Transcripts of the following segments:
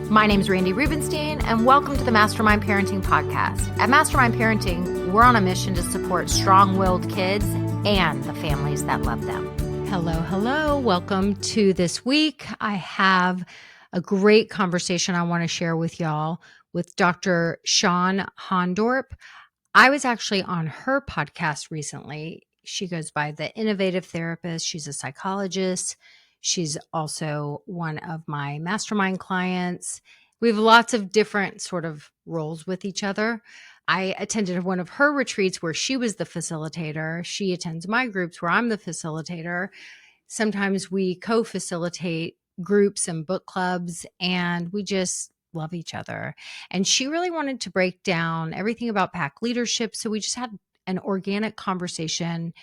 My name is Randy Rubenstein, and welcome to the Mastermind Parenting Podcast. At Mastermind Parenting, we're on a mission to support strong-willed kids and the families that love them. Hello. Welcome to this week. I have a great conversation I want to share with y'all with Dr. Shawn Hondorp. I was actually on her podcast recently. She goes by The Innovative Therapist. She's a psychologist. She's also one of my mastermind clients. We have lots of different sort of roles with each other. I attended one of her retreats where she was the facilitator. She attends my groups where I'm the facilitator. Sometimes we co-facilitate groups and book clubs, and we just love each other. And she really wanted to break down everything about pack leadership. So we just had an organic conversation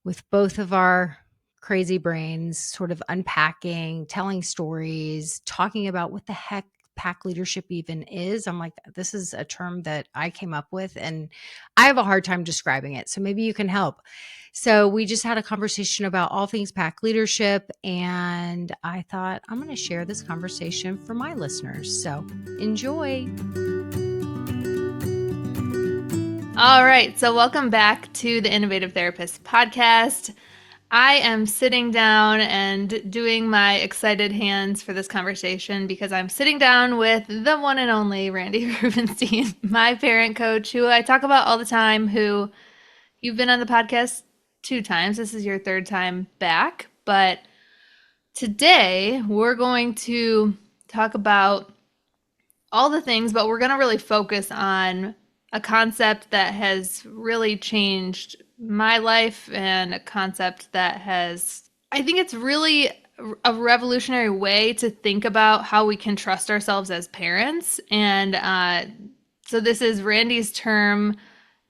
with both of our crazy brains, sort of unpacking, telling stories, talking about what the heck pack leadership even is. I'm like, this is a term that I came up with and I have a hard time describing it. So maybe you can help. So we just had a conversation about all things pack leadership. And I thought I'm going to share this conversation for my listeners. So enjoy. All right. So welcome back to the Innovative Therapist podcast. I am sitting down and doing my excited hands for this conversation because I'm sitting down with the one and only Randy Rubenstein, my parent coach, who I talk about all the time, who you've been on the podcast 2 times. This is your 3rd time back. But today we're going to talk about all the things, but we're going to really focus on a concept that has really changed my life and a concept that I think it's really a revolutionary way to think about how we can trust ourselves as parents. And so this is Randy's term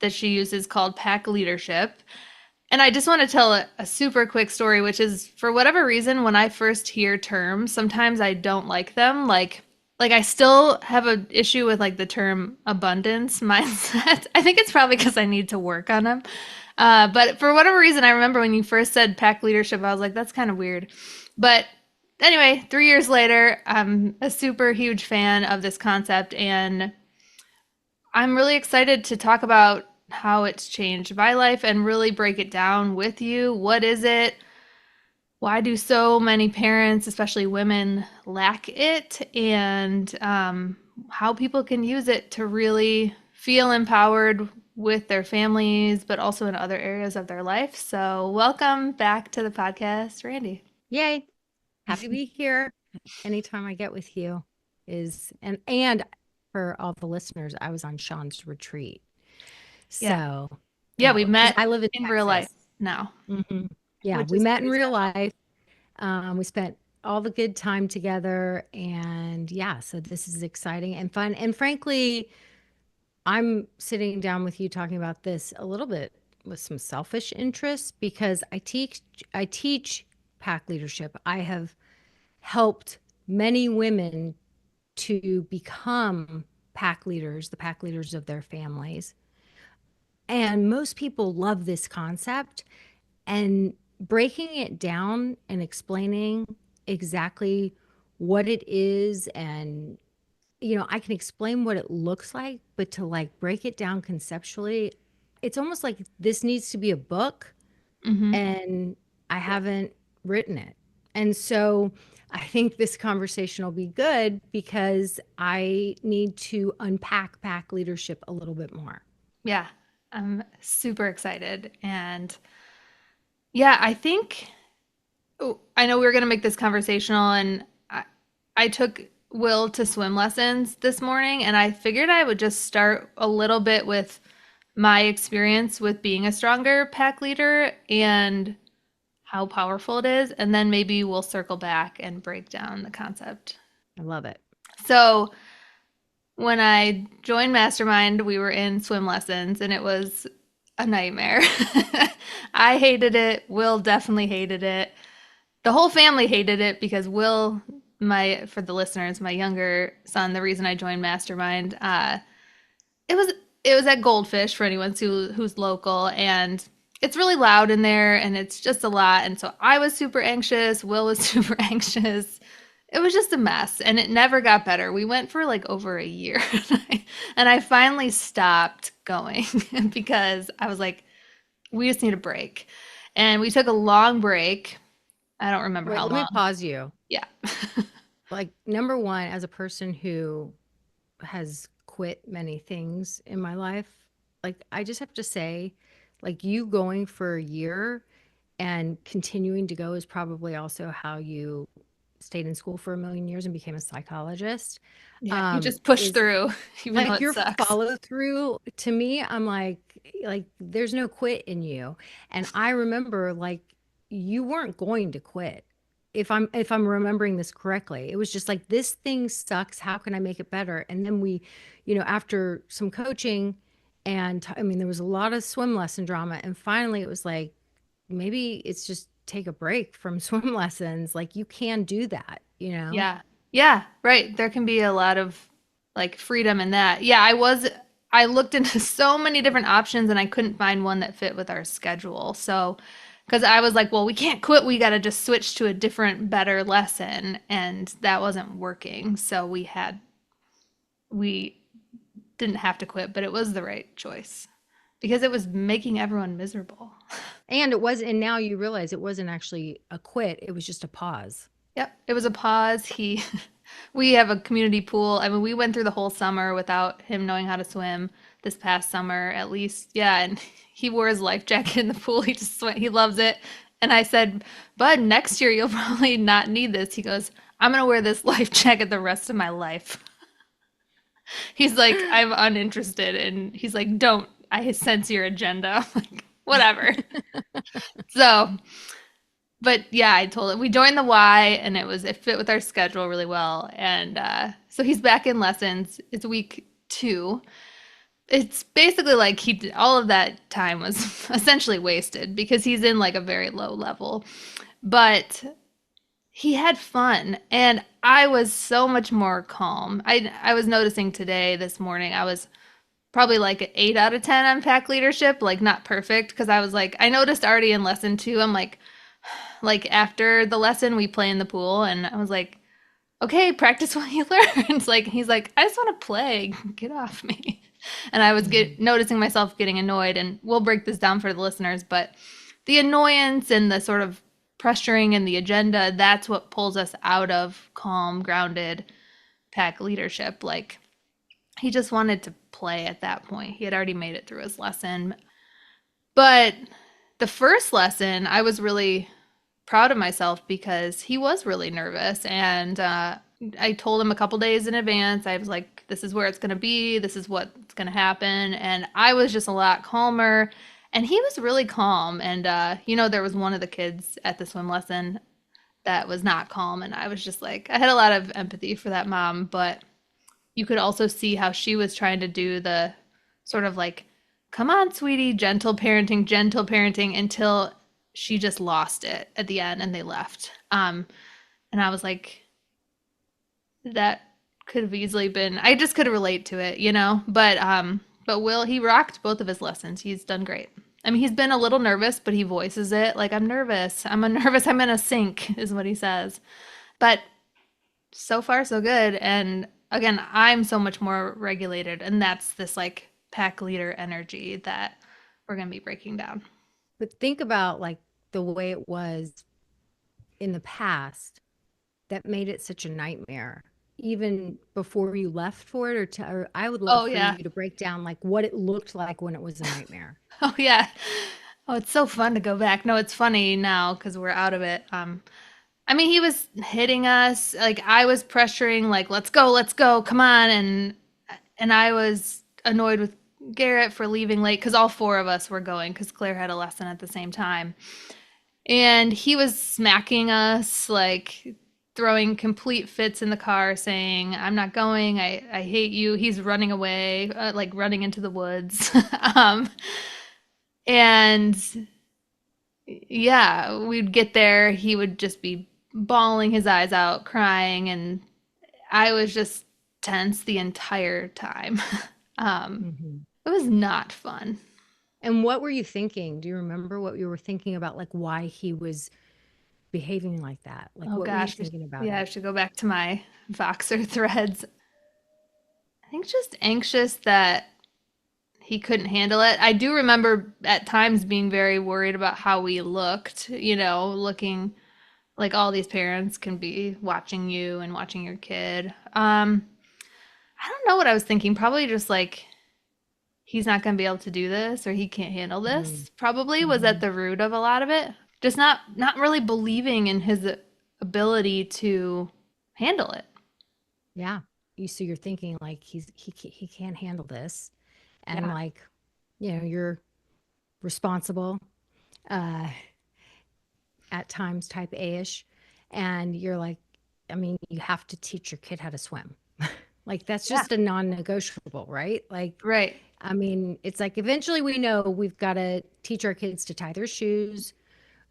that she uses called pack leadership. And I just want to tell a super quick story, which is, for whatever reason, when I first hear terms, sometimes I don't like them. Like I still have an issue with the term abundance mindset. I think it's probably because I need to work on them. But for whatever reason, I remember when you first said pack leadership, I was like, that's kind of weird. But anyway, 3 years later, I'm a super huge fan of this concept. And I'm really excited to talk about how it's changed my life and really break it down with you. What is it? Why do so many parents, especially women, lack it? And how people can use it to really feel empowered with their families, but also in other areas of their life. So welcome back to the podcast, Randy. Yay. Happy to be here. Anytime I get with you and for all the listeners, I was on Shawn's retreat. So yeah, we met I live in Texas. Real life now. Mm-hmm. Yeah, we met in real life. We spent all the good time together, and so this is exciting and fun. And frankly, I'm sitting down with you talking about this a little bit with some selfish interest because I teach pack leadership. I have helped many women to become pack leaders, the pack leaders of their families. And most people love this concept, and breaking it down and explaining exactly what it is, and I can explain what it looks like, but to break it down conceptually, it's almost like this needs to be a book. Mm-hmm. And I haven't written it. And so I think this conversation will be good because I need to unpack pack leadership a little bit more. Yeah, I'm super excited. And I think, I know we were going to make this conversational, and I took Will to swim lessons this morning, and I figured I would just start a little bit with my experience with being a stronger pack leader and how powerful it is, and then maybe we'll circle back and break down the concept. I love it. So when I joined Mastermind, we were in swim lessons, and it was a nightmare. I hated it. Will definitely hated it. The whole family hated it because Will, for the listeners, my younger son, the reason I joined Mastermind, it was at Goldfish for anyone who's local, and it's really loud in there and it's just a lot. And so I was super anxious. Will was super anxious. it was just a mess and it never got better. We went for like over a year and I finally stopped going because I was like, we just need a break. And we took a long break. I don't remember Wait, how let me long. pause you. Yeah. Like, number one, as a person who has quit many things in my life, like, I just have to say, like, you going for a year and continuing to go is probably also how you stayed in school for a million years and became a psychologist. Yeah. You just push Is through even though like it your sucks. follow through to me, I'm like there's no quit in you. And I remember like you weren't going to quit. If I'm remembering this correctly, it was just like this thing sucks. How can I make it better? And then we, after some coaching and I mean there was a lot of swim lesson drama and finally it was like maybe it's just take a break from swim lessons. Like you can do that. Yeah. Yeah, right. There can be a lot of like freedom in that. Yeah, I looked into so many different options and I couldn't find one that fit with our schedule. So, because I was like, well, we can't quit. We got to just switch to a different, better lesson. And that wasn't working. So we didn't have to quit, but it was the right choice because it was making everyone miserable. And and now you realize it wasn't actually a quit, it was just a pause. Yep, it was a pause. We have a community pool. I mean, we went through the whole summer without him knowing how to swim this past summer, at least. Yeah, and he wore his life jacket in the pool. He just swam. He loves it. And I said, Bud, next year you'll probably not need this. He goes, I'm gonna wear this life jacket the rest of my life. He's like, I'm uninterested, and he's like, don't. I sense your agenda. I'm like, whatever. So but yeah, I told him we joined the Y and it fit with our schedule really well. And so he's back in lessons. It's week 2. It's basically like all of that time was essentially wasted because he's in like a very low level. But he had fun and I was so much more calm. I was noticing today, this morning, I was probably like an 8 out of 10 on pack leadership, like not perfect because I was like, I noticed already in lesson 2, I'm like after the lesson we play in the pool and I was like, okay, practice what you learn. It's like he's like, I just want to play, get off me. And I was Mhm. noticing myself getting annoyed, and we'll break this down for the listeners, but the annoyance and the sort of pressuring and the agenda, that's what pulls us out of calm, grounded pack leadership. Like he just wanted to play at that point. He had already made it through his lesson. But the first lesson, I was really proud of myself because he was really nervous. And I told him a couple days in advance. I was like, this is where it's going to be. This is what's going to happen. And I was just a lot calmer. And he was really calm. And, there was one of the kids at the swim lesson that was not calm. And I was just like, I had a lot of empathy for that mom. But you could also see how she was trying to do the sort of like, come on, sweetie, gentle parenting until she just lost it at the end and they left. And I was like, that could have easily been, I just could relate to it. But Will, he rocked both of his lessons. He's done great. I mean, he's been a little nervous, but he voices it like, I'm nervous. I'm in a sink, is what he says. But so far, so good. And again, I'm so much more regulated. And that's this like pack leader energy that we're going to be breaking down. But think about like the way it was in the past that made it such a nightmare. Even before you left for it, or I would love Oh, for yeah. you to break down like what it looked like when it was a nightmare. Oh, yeah. Oh, it's so fun to go back. No, it's funny now because we're out of it. I mean, he was hitting us. Like I was pressuring, like, let's go, come on. And I was annoyed with Garrett for leaving late because all 4 of us were going because Claire had a lesson at the same time. And he was smacking us, like throwing complete fits in the car, saying, I'm not going. I hate you. He's running away, like running into the woods. um, and yeah, we'd get there. He would just be bawling his eyes out, crying. And I was just tense the entire time. um, Mhm. it was not fun. And what were you thinking? Do you remember what you were thinking about, like why he was behaving like that? Like, Oh what were you gosh. thinking about Yeah, I it? should go back to my Voxer threads. I think just anxious that he couldn't handle it. I do remember at times being very worried about how we looked, looking like all these parents can be watching you and watching your kid. I don't know what I was thinking. Probably just like he's not going to be able to do this or he can't handle this. Probably was at Mm-hmm. the root of a lot of it. Just not really believing in his ability to handle it. Yeah. So you're thinking like he can't handle this, and Yeah. like, you're responsible, uh, at times type A-ish, and you're like, I mean, you have to teach your kid how to swim. Like that's Yeah. just a non-negotiable, right? Like, Right. I mean, it's like eventually we know we've got to teach our kids to tie their shoes.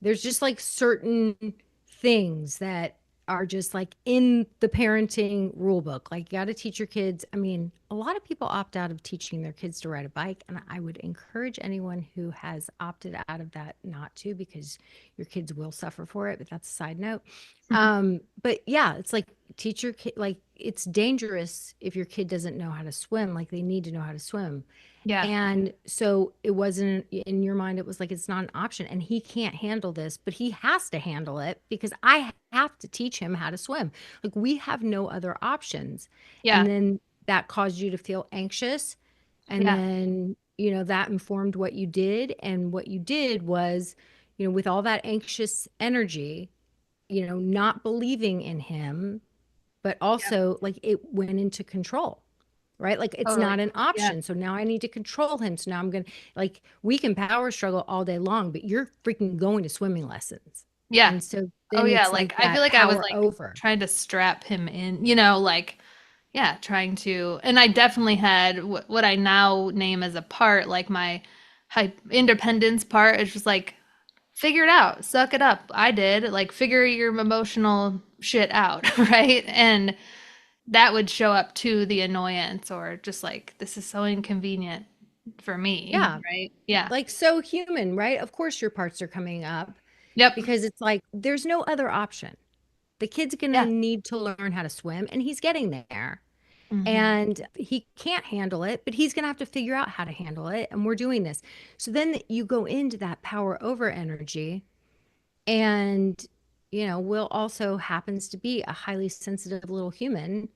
There's just like certain things that are just like in the parenting rule book. Like you got to teach your kids. I mean, a lot of people opt out of teaching their kids to ride a bike, and I would encourage anyone who has opted out of that not to, because your kids will suffer for it, but that's a side note. But yeah, it's like teach your kid, like it's dangerous if your kid doesn't know how to swim, like they need to know how to swim. Yeah. And so it wasn't in your mind, it was like it's not an option. And he can't handle this, but he has to handle it because I have to teach him how to swim. Like we have no other options. Yeah. And then that caused you to feel anxious. And Yeah. then, that informed what you did. And what you did was, with all that anxious energy, not believing in him, but Yeah. also like it went into control, right? Like it's Totally. not an Yeah. option. So now I need to control him. So now I'm going to, like, we can power struggle all day long, but you're freaking going to swimming lessons. Yeah. And so Oh then yeah, it's like like I feel that like I was power like over. trying to strap him in, like yeah, trying to, and I definitely had what I now name as a part, like my independence part is just like figure it out, suck it up. I did, like figure your emotional shit out, right? And that would show up to the annoyance or just like this is so inconvenient for me, Yeah. right? Yeah. Like so human, right? Of course your parts are coming up Yep. because it's like there's no other option. The kid's going to Yeah. need to learn how to swim, and he's getting there. Hmm. And he can't handle it, but he's going to have to figure out how to handle it. And we're doing this. So then you go into that power over energy. And, Will also happens to be a highly sensitive little human,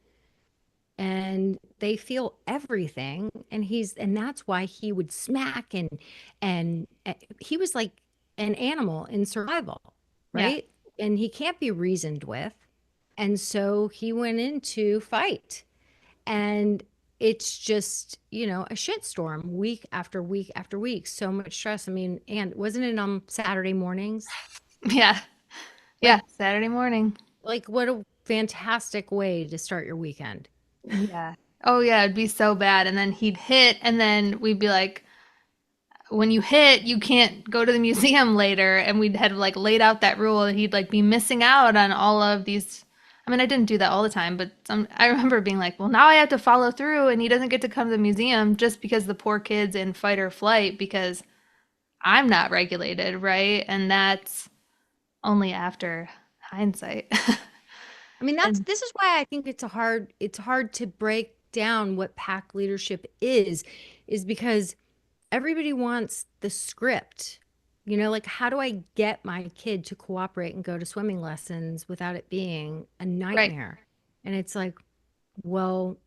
and they feel everything. And that's why he would smack and he was like an animal in survival, Yeah. right? And he can't be reasoned with. And so he went into fight. And it's just, a shitstorm week after week after week. So much stress. I mean, and wasn't it on Saturday mornings? Yeah. Yeah. Like, Saturday morning. what a fantastic way to start your weekend. Yeah. Oh yeah, it'd be so bad. And then he'd hit, and then we'd be like, when you hit, you can't go to the museum later. And we'd had like laid out that rule, and he'd like be missing out on all of these. I mean, I didn't do that all the time, but I remember being like, well, now I have to follow through, and he doesn't get to come to the museum just because the poor kid's in fight or flight because I'm not regulated, right? And that's only after hindsight. I mean, And this is why I think it's hard to break down what pack leadership is because everybody wants the script. Like how do I get my kid to cooperate and go to swimming lessons without it being a right. nightmare? And it's like, well,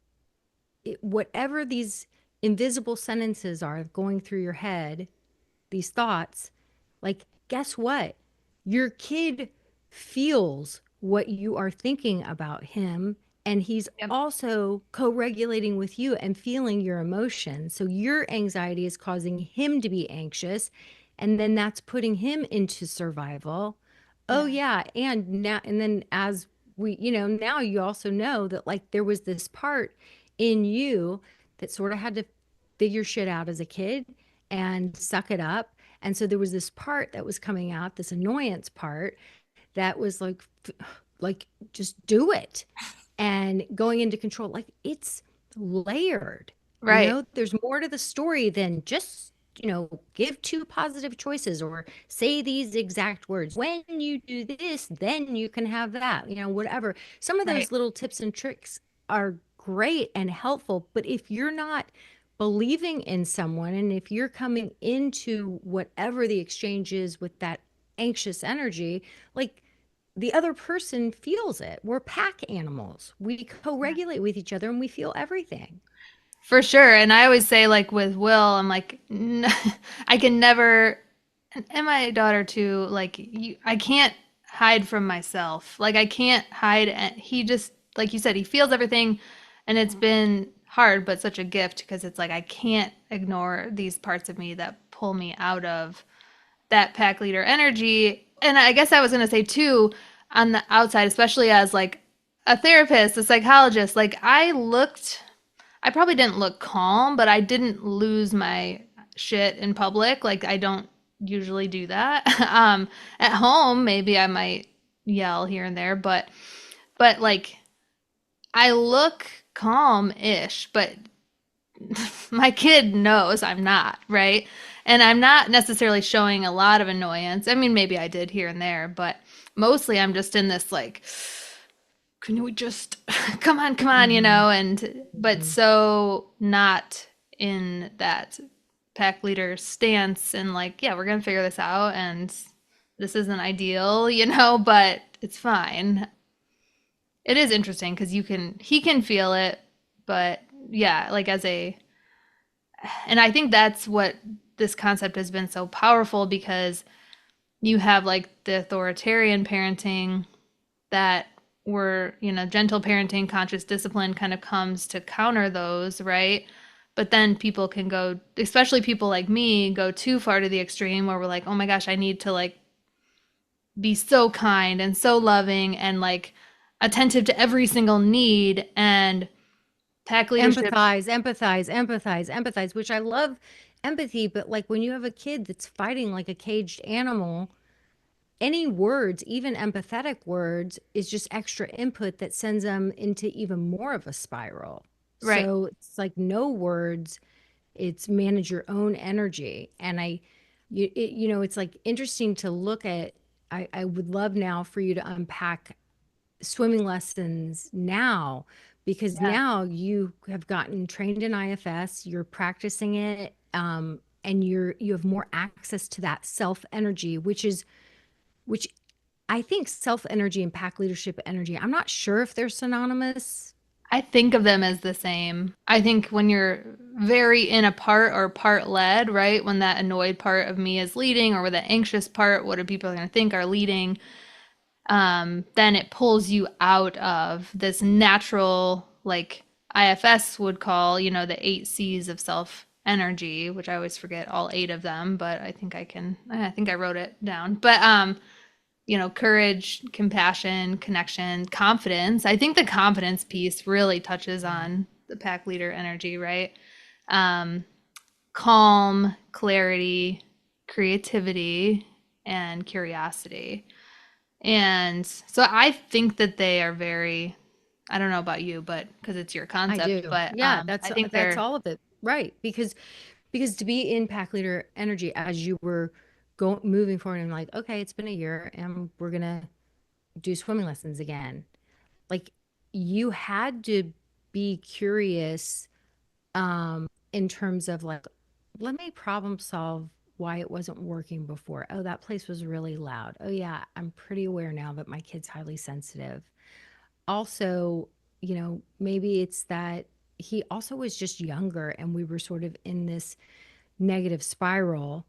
whatever these invisible sentences are going through your head, these thoughts, like, guess what? Your kid feels what you are thinking about him. And he's Yep. also co regulating with you and feeling your emotions. So your anxiety is causing him to be anxious. And then that's putting him into survival. Oh, Yeah. yeah. And then as now you also know that like there was this part in you that sort of had to figure shit out as a kid and suck it up. And so there was this part that was coming out, this annoyance part that was like just do it and going into control. Like it's layered, Right. there's more to the story than just give two positive choices or say these exact words. When you do this, then you can have that, whatever. Some of Right. those little tips and tricks are great and helpful, but if you're not believing in someone and if you're coming into whatever the exchange is with that anxious energy, like the other person feels it. We're pack animals. We co-regulate with each other and we feel everything. For sure. And I always say, like, with Will, I'm like, I can never, and my daughter too, like, I can't hide from myself. Like, I can't hide. He just, like you said, he feels everything. And it's been hard, but such a gift because it's like, I can't ignore these parts of me that pull me out of that pack leader energy. And I guess I was going to say too, on the outside, especially as like a therapist, a psychologist, like I probably didn't look calm, but I didn't lose my shit in public. Like I don't usually do that. At home, maybe I might yell here and there, but like I look calm-ish, but my kid knows I'm not, right? And I'm not necessarily showing a lot of annoyance. I mean, maybe I did here and there, but mostly I'm just in this like, can we just come on, Mm-hmm. and but Mm-hmm. so not in that pack leader stance and like, yeah, we're gonna figure this out and this isn't ideal, but it's fine. It is interesting because he can feel it, but yeah, like and I think that's what this concept has been so powerful because you have like the authoritarian parenting that were, gentle parenting, conscious discipline kind of comes to counter those, right? But then people can go, especially people like me, go too far to the extreme where we're like, oh my gosh, I need to like be so kind and so loving and like attentive to every single need and pack leadership. Empathize, which I love empathy, but like when you have a kid that's fighting like a caged animal, any words, even empathetic words, is just extra input that sends them into even more of a spiral. Right. So it's like no words, it's manage your own energy. And it's like interesting to look at. I would love now for you to unpack swimming lessons now because Yeah. now you have gotten trained in IFS, you're practicing it, and you have more access to that self energy, which I think self energy and pack leadership energy. I'm not sure if they're synonymous. I think of them as the same. I think when you're very in a part or part led, right? When that annoyed part of me is leading or with the anxious part, what are people going to think are leading? Then it pulls you out of this natural, like IFS would call, the 8 C's of self energy, which I always forget all 8 of them, but I think I wrote it down. But, courage, compassion, connection, confidence. I think the confidence piece really touches on the pack leader energy, right? Um, Calm, clarity, creativity, and curiosity. And so I think that they are very, I don't know about you, but because it's your I concept, do. but Yeah, I think that's they're, all of it. Right. Because to be in pack leader energy as you were going moving forward and like, okay, it's been a year and we're gonna do swimming lessons again. Like you had to be curious in terms of like, let me problem solve why it wasn't working before. Oh, that place was really loud. Oh yeah, I'm pretty aware now that my kid's highly sensitive. Also, maybe it's that he also was just younger and we were sort of in this negative spiral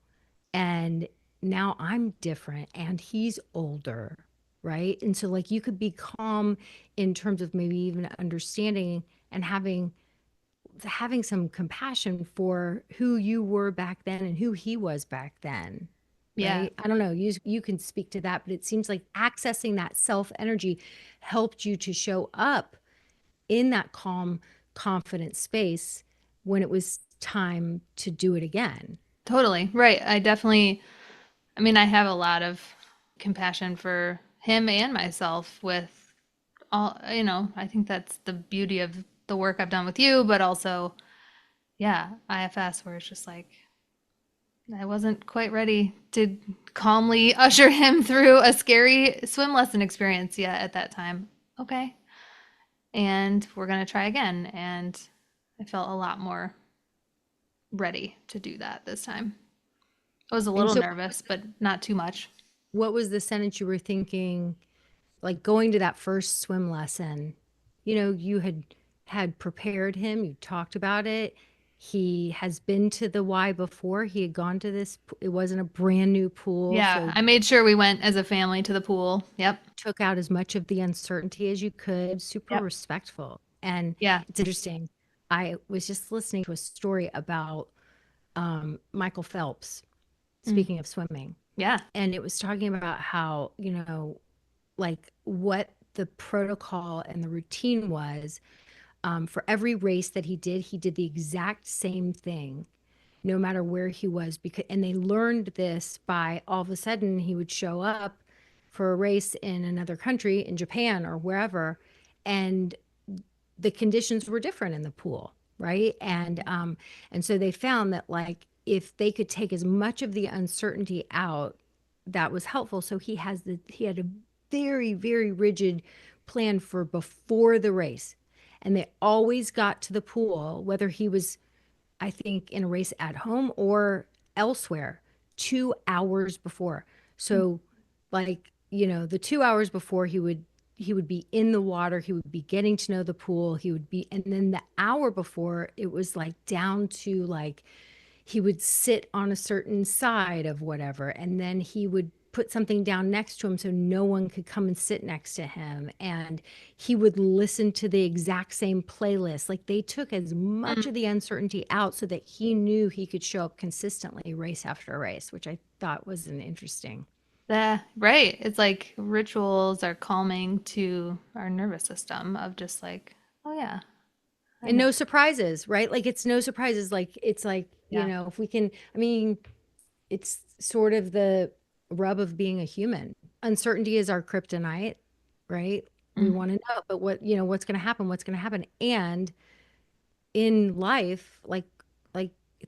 and now I'm different and he's older, right? And so like you could be calm in terms of maybe even understanding and having some compassion for who you were back then and who he was back then, yeah, right? I don't know, you can speak to that, but it seems like accessing that self energy helped you to show up in that calm, confident space when it was time to do it again. totally. Right. I mean, I have a lot of compassion for him and myself with all, I think that's the beauty of the work I've done with you, but also, yeah, IFS, where it's just like, I wasn't quite ready to calmly usher him through a scary swim lesson experience yet at that time. Okay. And we're going to try again. And I felt a lot more ready to do that this time. I was a And little so nervous, but not too much. what was the sentence you were thinking, like going to that first swim lesson? You had prepared him, you talked about it. He has been to the Y before. He had gone to this. It wasn't a brand new pool, Yeah, so I made sure we went as a family to the pool. Yep. took out as much of the uncertainty as you could, super Yep. respectful. And Yeah. it's interesting. I was just listening to a story about Michael Phelps, Mm. speaking of swimming, Yeah. and it was talking about how, like what the protocol and the routine was for every race that he did the exact same thing no matter where he was, because and they learned this by all of a sudden he would show up for a race in another country, in Japan or wherever, and the conditions were different in the pool, right? And so they found that, like, if they could take as much of the uncertainty out, that was helpful. So he had a very, very rigid plan for before the race, and they always got to the pool, whether he was, I think, in a race at home or elsewhere, 2 hours before. So, like, the 2 hours before he would be in the water, he would be getting to know the pool, and then the hour before it was like down to like he would sit on a certain side of whatever, and then he would put something down next to him so no one could come and sit next to him, and he would listen to the exact same playlist. Like, they took as much Mm. of the uncertainty out so that he knew he could show up consistently race after race, which I thought was an interesting. Yeah, right. It's like rituals are calming to our nervous system of just like, oh yeah, I And know. no surprises, right? Like, it's no surprises. Like, it's like, Yeah. if we can, I mean, it's sort of the rub of being a human. Uncertainty is our kryptonite, right? We Mm. want to know, but what's going to happen? What's going to happen? And in life, like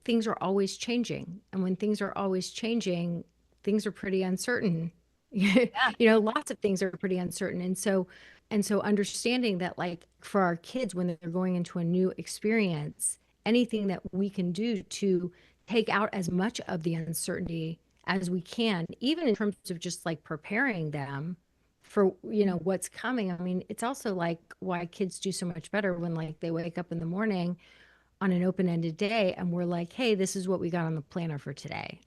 things are always changing. And when things are always changing, things are pretty uncertain. Yeah. Lots of things are pretty uncertain. And so understanding that, like, for our kids when they're going into a new experience, anything that we can do to take out as much of the uncertainty as we can, even in terms of just like preparing them for what's coming. I mean, it's also like why kids do so much better when, like, they wake up in the morning on an open-ended day and we're like, hey, this is what we got on the planner for today,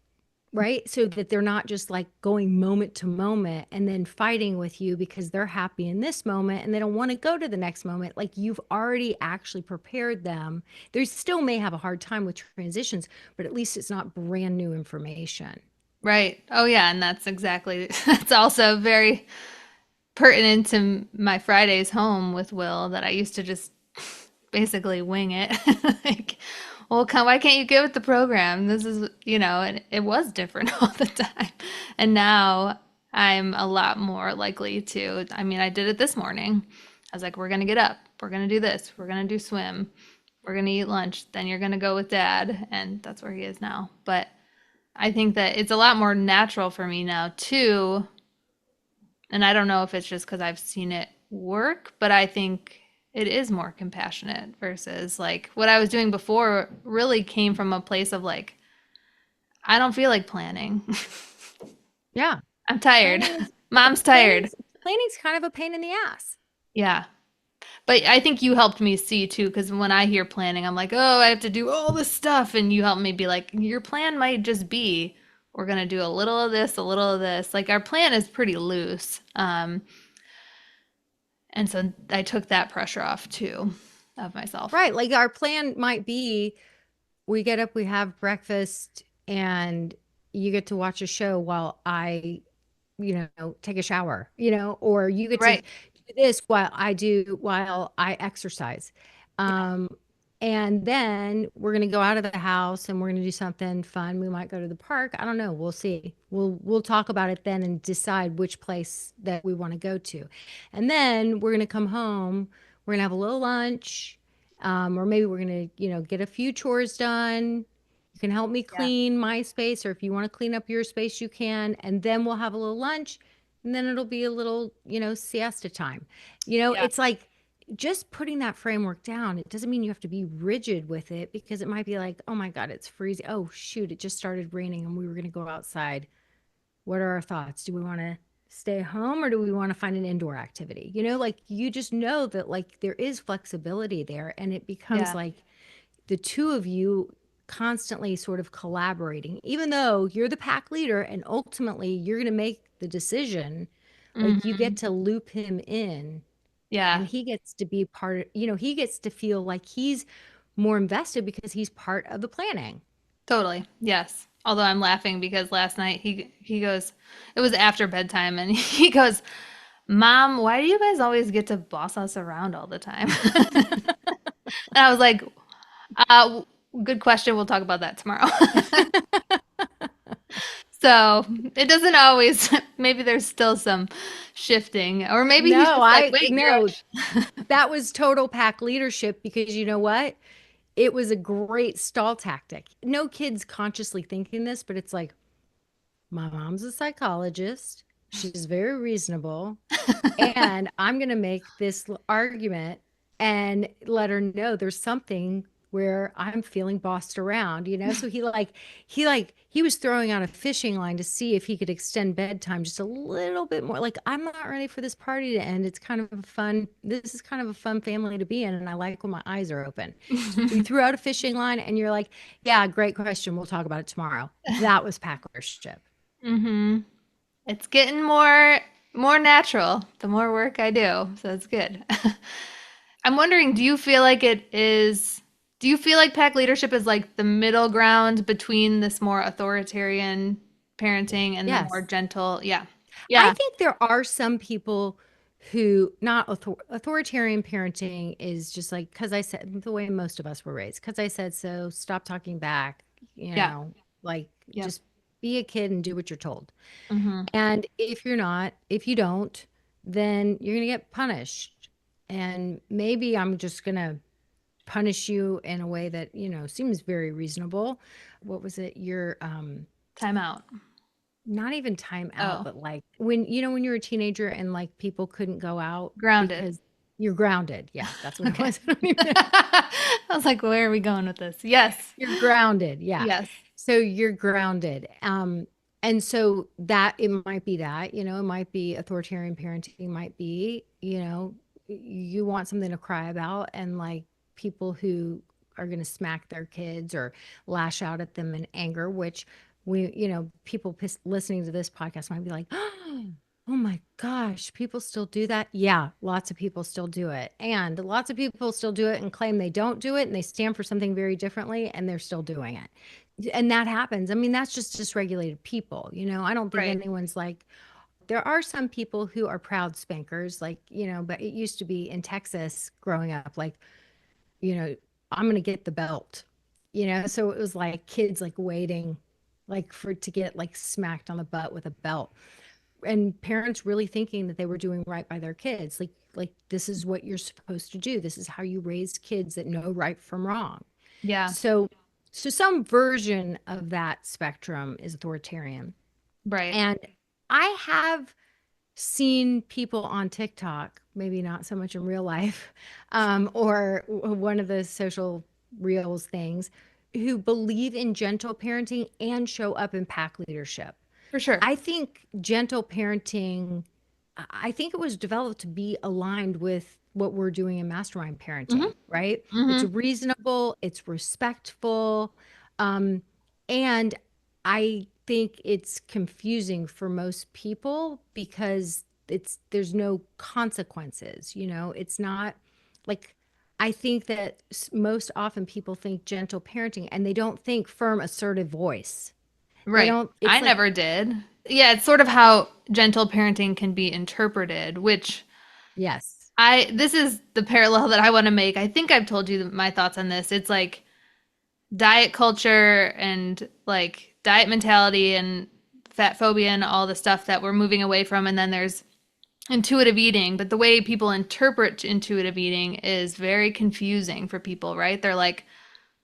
right? So that they're not just like going moment to moment and then fighting with you because they're happy in this moment and they don't want to go to the next moment. Like, you've already actually prepared them. They still may have a hard time with transitions, but at least it's not brand new information. Right. Oh yeah, and that's exactly that's also very pertinent to my Fridays home with Will that I used to just basically wing it. Like, well, why can't you get with the program? This is, and it was different all the time. And now I'm a lot more likely to. I mean, I did it this morning. I was like, we're going to get up. We're going to do this. We're going to do swim. We're going to eat lunch. Then you're going to go with dad. And that's where he is now. But I think that it's a lot more natural for me now, too. And I don't know if it's just because I've seen it work, but I think it is more compassionate versus like what I was doing before really came from a place of like, I don't feel like planning. Yeah. I'm tired. Planning's Mom's tired. planning's planning's kind of a pain in the ass. Yeah. But I think you helped me see too, because when I hear planning, I'm like, oh, I have to do all this stuff. And you helped me be like, your plan might just be, we're going to do a little of this, a little of this. Like, our plan is pretty loose. And so I took that pressure off too of myself. Right. Like, our plan might be we get up, we have breakfast, and you get to watch a show while I, take a shower, or you get to Right. do this while I exercise. Yeah. Um, and then we're going to go out of the house and we're going to do something fun. We might go to the park. I don't know. We'll see. We'll talk about it then and decide which place that we want to go to. And then we're going to come home. We're going to have a little lunch. Or maybe we're going to, get a few chores done, You can help me Yeah. clean my space, or if you want to clean up your space, you can. And then we'll have a little lunch, and then it'll be a little, siesta time. Yeah. It's like just putting that framework down. It doesn't mean you have to be rigid with it, because it might be like, oh my God, it's freezing. Oh, shoot, it just started raining and we were going to go outside. What are our thoughts? Do we want to stay home, or do we want to find an indoor activity? Like you just know that like there is flexibility there, and it becomes Yeah. like the two of you constantly sort of collaborating, even though you're the pack leader and ultimately you're going to make the decision. Like you Hmm. get to loop him in, Yeah. and he gets to be he gets to feel like he's more invested because he's part of the planning. Totally. Yes. Although I'm laughing because last night he goes, it was after bedtime, and he goes, "Mom, why do you guys always get to boss us around all the time?" And I was like, uh, good question. We'll talk about that tomorrow. So it doesn't always, maybe there's still some shifting, or maybe he's No, just like, I wait, you're no, that was total pack leadership, because you know what? It was a great stall tactic. No kid's consciously thinking this, but it's like, my mom's a psychologist. She's very reasonable. And I'm going to make this argument and let her know there's something where I'm feeling bossed around. So he was throwing out a fishing line to see if he could extend bedtime just a little bit more. Like, I'm not ready for this party to end. This is kind of a fun family to be in. And I like when my eyes are open. So you threw out a fishing line and you're like, yeah, great question. We'll talk about it tomorrow. That was pack leadership. hmm it's getting more natural the more work I do. So it's good. I'm wondering, do you feel like pack leadership is like the middle ground between this more authoritarian parenting and the more Yes. gentle? Yeah. I Yeah. think there are some people who not authoritarian parenting is just like, because I said the way most of us were raised, because I said so, stop talking back, Yeah. like Yep. just be a kid and do what you're told. Hmm. And if you don't, then you're going to get punished. And maybe I'm just going to punish you in a way that, seems very reasonable. What was it? Time out. Not even time out, Oh, but like when you're a teenager and like people couldn't go out grounded. because you're grounded. Yeah, that's what it Okay. was. I don't even know. I was like, where are we going with this? Yes. You're grounded. Yeah. Yes. So you're grounded. And so that it might be that, it might be authoritarian parenting, might be, you want something to cry about, and like people who are going to smack their kids or lash out at them in anger, which people listening to this podcast might be like, oh my gosh, people still do that. Yeah, lots of people still do it. And lots of people still do it and claim they don't do it, and they stand for something very differently, and they're still doing it. And that happens. I mean, that's just dysregulated people. I don't think Right. anyone's like, there are some people who are proud spankers, like, but it used to be in Texas growing up, like, you know, I'm going to get the belt, so it was like kids like waiting like for to get like smacked on the butt with a belt, and parents really thinking that they were doing right by their kids, like this is what you're supposed to do, this is how you raise kids that know right from wrong. Yeah. So so some version of that spectrum is authoritarian. Right. And I have seen people on TikTok, maybe not so much in real life, or one of the social reels things, who believe in gentle parenting and show up in pack leadership. For sure. I think gentle parenting, I think it was developed to be aligned with what we're doing in mastermind Hmm. parenting, right? It's Hmm. reasonable, it's respectful, um, and I think it's confusing for most people because there's no consequences, it's not like, I think that most often people think gentle parenting and they don't think firm, assertive voice. They Right. don't, I it's like, never did. Yeah, it's sort of how gentle parenting can be interpreted, which yes. this is the parallel that I want to make. I think I've told you my thoughts on this. It's like diet culture and like diet mentality and fat phobia and all the stuff that we're moving away from. And then there's intuitive eating, but the way people interpret intuitive eating is very confusing for people, right? They're like,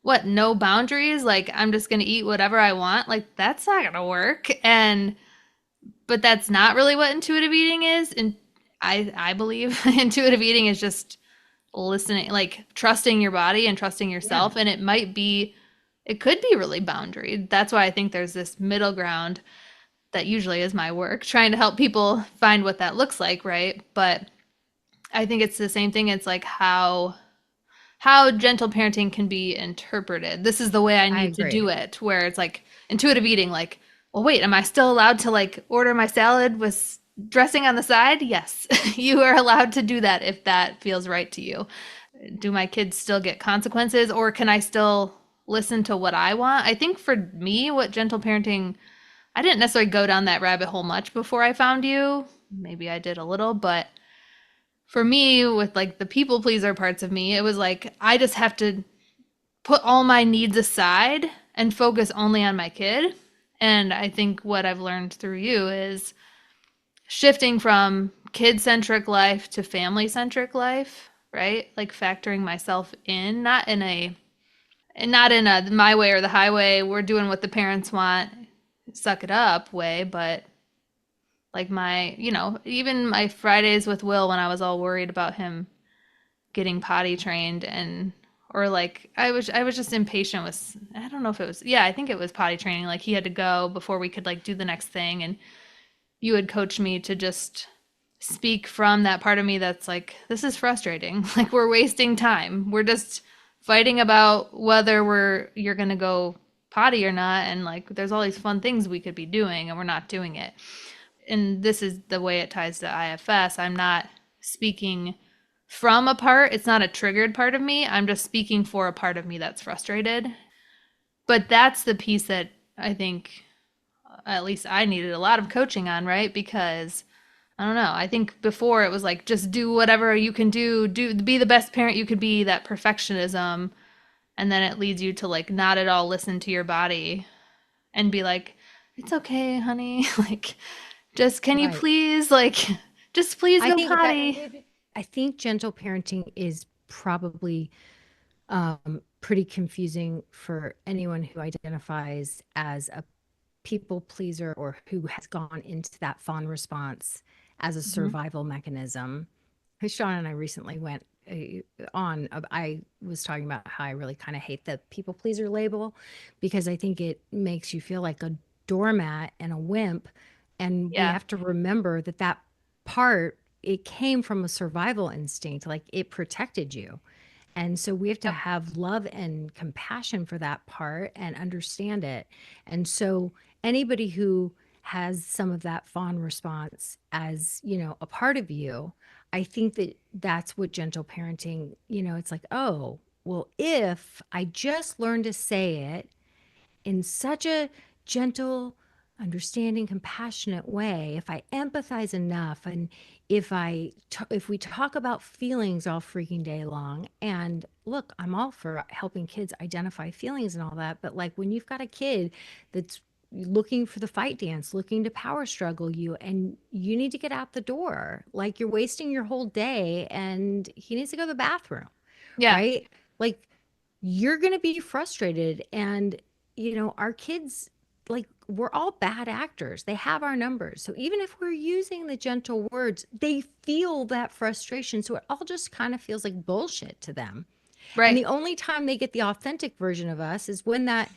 what, no boundaries? Like, I'm just going to eat whatever I want? Like, that's not going to work. But that's not really what intuitive eating is. And I believe intuitive eating is just listening, like trusting your body and trusting Yeah, yourself. And it could be really boundaried. That's why I think there's this middle ground that usually is my work, trying to help people find what that looks like, right? But I think it's the same thing. It's like how gentle parenting can be interpreted. This is the way I I need to agree. do it, where it's like intuitive eating, like, well, wait, am I still allowed to like order my salad with dressing on the side? Yes, you are allowed to do that if that feels right to you. Do my kids still get consequences, or can I still listen to what I want? I think for me, what gentle parenting, I didn't necessarily go down that rabbit hole much before I found you. Maybe I did a little, but for me, with like the people pleaser parts of me, it was like I just have to put all my needs aside and focus only on my kid. And I think what I've learned through you is shifting from kid centric life to family centric life, right? Like factoring myself in, not in a my way or the highway, we're doing what the parents want, suck it up way, but like even my Fridays with Will when I was all worried about him getting potty trained and or like I was just impatient with, I don't know if it was, yeah, I think it was potty training, like he had to go before we could like do the next thing, and you would coach me to just speak from that part of me that's like, this is frustrating. Like we're wasting time. We're just fighting about whether you're going to go potty or not, and like there's all these fun things we could be doing and we're not doing it. And this is the way it ties to IFS. I'm not speaking from a part. It's not a triggered part of me. I'm just speaking for a part of me that's frustrated. But that's the piece that I think at least I needed a lot of coaching on, right? Because I don't know. I think before it was like just do whatever you can do be the best parent you could be, that perfectionism, and then it leads you to like not at all listen to your body and be like, it's okay, honey. Like just can you Right. please like just please I go think that potty. I think gentle parenting is probably pretty confusing for anyone who identifies as a people pleaser or who has gone into that fawn response as a Mhm. survival mechanism. Because Sean and I recently went I was talking about how I really kind of hate the people pleaser label because I think it makes you feel like a doormat and a wimp. And we Yeah. have to remember that that part, it came from a survival instinct, like it protected you. And so we have to Yep. have love and compassion for that part and understand it. And so anybody who has some of that fawn response as, a part of you, I think that that's what gentle parenting, it's like, oh, well, if I just learn to say it in such a gentle, understanding, compassionate way, if I empathize enough, and if we talk about feelings all freaking day long, and look, I'm all for helping kids identify feelings and all that, but like when you've got a kid that's looking for the fight dance, looking to power struggle you, and you need to get out the door, like you're wasting your whole day, and he needs to go to the bathroom, Yeah. right? Like you're going to be frustrated. And, our kids, like, we're all bad actors. They have our numbers. So even if we're using the gentle words, they feel that frustration. So it all just kind of feels like bullshit to them. And Right. the only time they get the authentic version of us is when that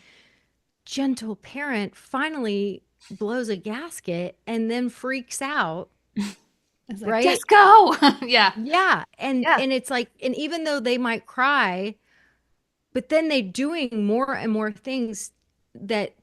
gentle parent finally blows a gasket and then freaks out, It's like, right? just go. Yeah. Yeah. And Yeah. and it's like, and even though they might cry, but then they're doing more and more things that,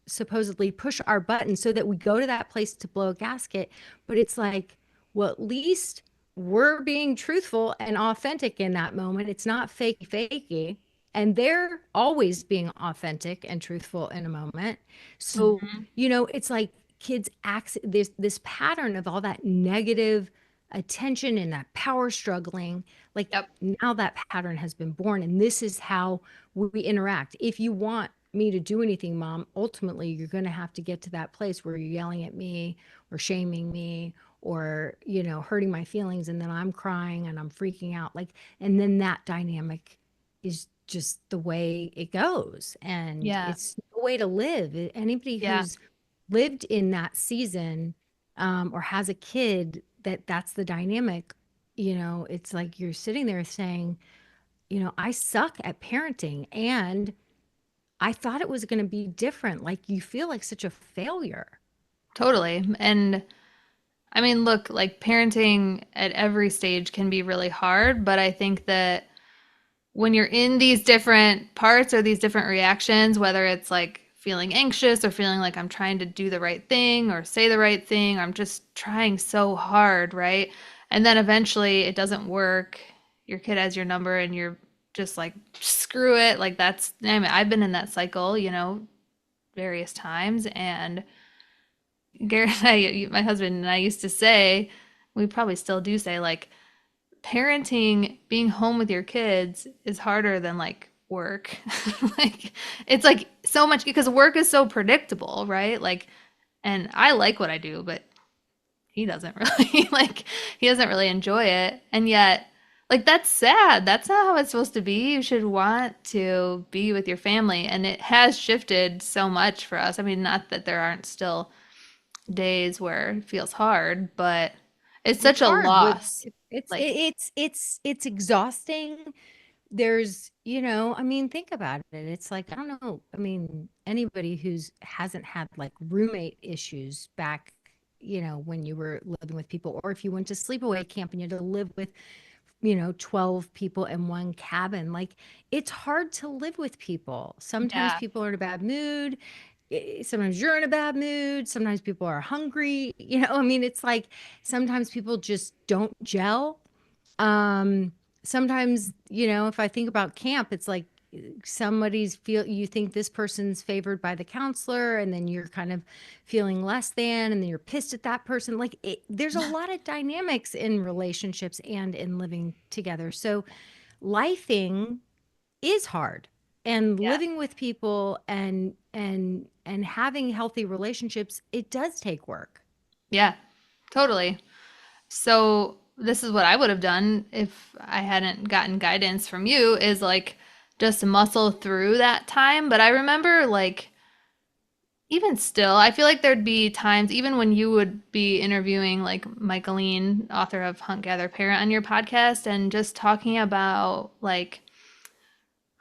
supposedly push our buttons so that we go to that place to blow a gasket. But it's like, well, at least we're being truthful and authentic in that moment. It's not fakey fakey. And they're always being authentic and truthful in a moment. So, Mhm. it's like kids act, there's this pattern of all that negative attention and that power struggling. Like Yep. now that pattern has been born, and this is how we interact. If you want me to do anything, mom, ultimately you're going to have to get to that place where you're yelling at me or shaming me or, hurting my feelings. And then I'm crying and I'm freaking out. Like, and then that dynamic is just the way it goes. And Yeah. it's no way to live. Anybody Yeah. who's lived in that season, or has a kid that's the dynamic, it's like you're sitting there saying, I suck at parenting and I thought it was going to be different. Like you feel like such a failure. Totally. And I mean, look, like parenting at every stage can be really hard, but I think that when you're in these different parts or these different reactions, whether it's like feeling anxious or feeling like I'm trying to do the right thing or say the right thing, I'm just trying so hard, right? And then eventually it doesn't work. Your kid has your number and you're just like, screw it. Like that's, I mean, I've been in that cycle, various times. And Garrett and my husband and I used to say, we probably still do say, like, parenting, being home with your kids is harder than like work. Like, it's like so much because work is so predictable, right? Like, and I like what I do, but he doesn't really he doesn't really enjoy it. And yet, like, that's sad. That's not how it's supposed to be. You should want to be with your family. And it has shifted so much for us. I mean, not that there aren't still days where it feels hard, but it's It's such a hard with loss. it's Like, it's exhausting. There's, I mean, think about it. It's like, I don't know. I mean, anybody who's hasn't had like roommate issues back, when you were living with people, or if you went to sleepaway camp and you had to live with, 12 people in one cabin, like it's hard to live with people. Sometimes yeah, people are in a bad mood. Sometimes you're in a bad mood. Sometimes people are hungry. I mean, it's like sometimes people just don't gel. Sometimes, if I think about camp, it's like you think this person's favored by the counselor, and then you're kind of feeling less than, and then you're pissed at that person. Like there's a lot of dynamics in relationships and in living together. So lifing is hard, and yeah, living with people and having healthy relationships, it does take work. yeah, totally. So this is what I would have done if I hadn't gotten guidance from you is like just muscle through that time. But I remember like even still, I feel like there'd be times even when you would be interviewing like Michaeline, author of Hunt Gather Parent, on your podcast and just talking about like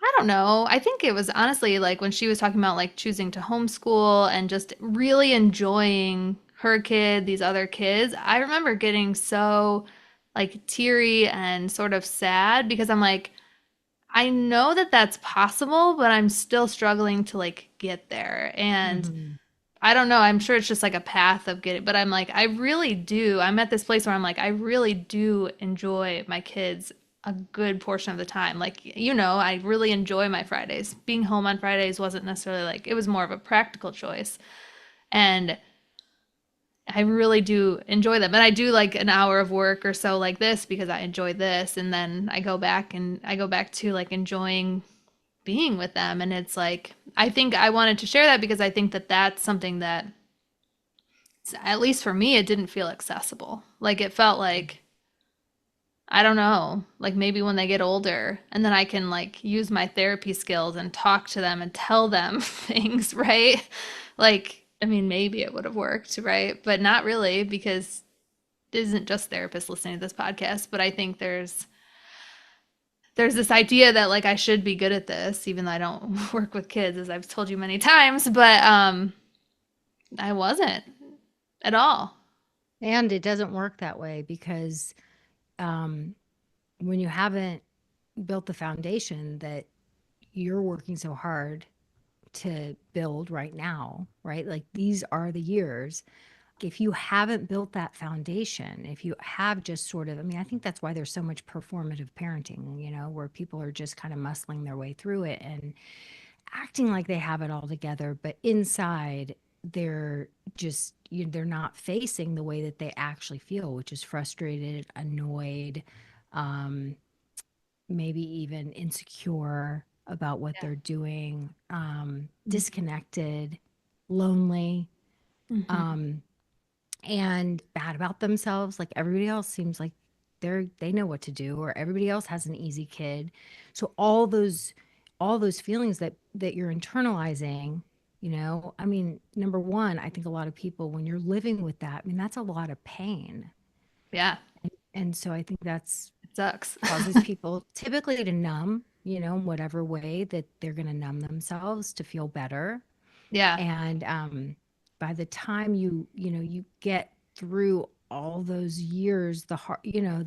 I don't know. I think it was honestly like when she was talking about like choosing to homeschool and just really enjoying her kid, these other kids. I remember getting so like teary and sort of sad because I'm like, I know that that's possible, but I'm still struggling to like get there. And Hmm. I don't know. I'm sure it's just like a path of getting, but I'm like, I really do. I'm at this place where I'm like, I really do enjoy my kids a good portion of the time. Like, I really enjoy my Fridays. Being home on Fridays wasn't necessarily like, it was more of a practical choice. And I really do enjoy them. And I do like an hour of work or so like this because I enjoy this. And then I go back to like enjoying being with them. And it's like, I think I wanted to share that because I think that that's something that at least for me, it didn't feel accessible. Like it felt like, I don't know, like maybe when they get older and then I can like use my therapy skills and talk to them and tell them things, right? Like, I mean, maybe it would have worked, right? But not really because it isn't just therapists listening to this podcast, but I think there's this idea that like I should be good at this even though I don't work with kids as I've told you many times, but I wasn't at all. And it doesn't work that way because, um, when you haven't built the foundation that you're working so hard to build right now, right? Like these are the years. If you haven't built that foundation, if you have just sort of, I mean, I think that's why there's so much performative parenting, where people are just kind of muscling their way through it and acting like they have it all together, but inside they're just, they're not facing the way that they actually feel, which is frustrated, annoyed, um, maybe even insecure about what Yeah. they're doing, disconnected, lonely, Mm-hmm. um, and bad about themselves. Like everybody else seems like they know what to do, or everybody else has an easy kid. So all those all those feelings that you're internalizing, I mean, number one, I think a lot of people, when you're living with that, I mean, that's a lot of pain. Yeah. And so I think that's It sucks. causes people typically to numb, in whatever way that they're going to numb themselves to feel better. Yeah. And by the time you get through all those years, the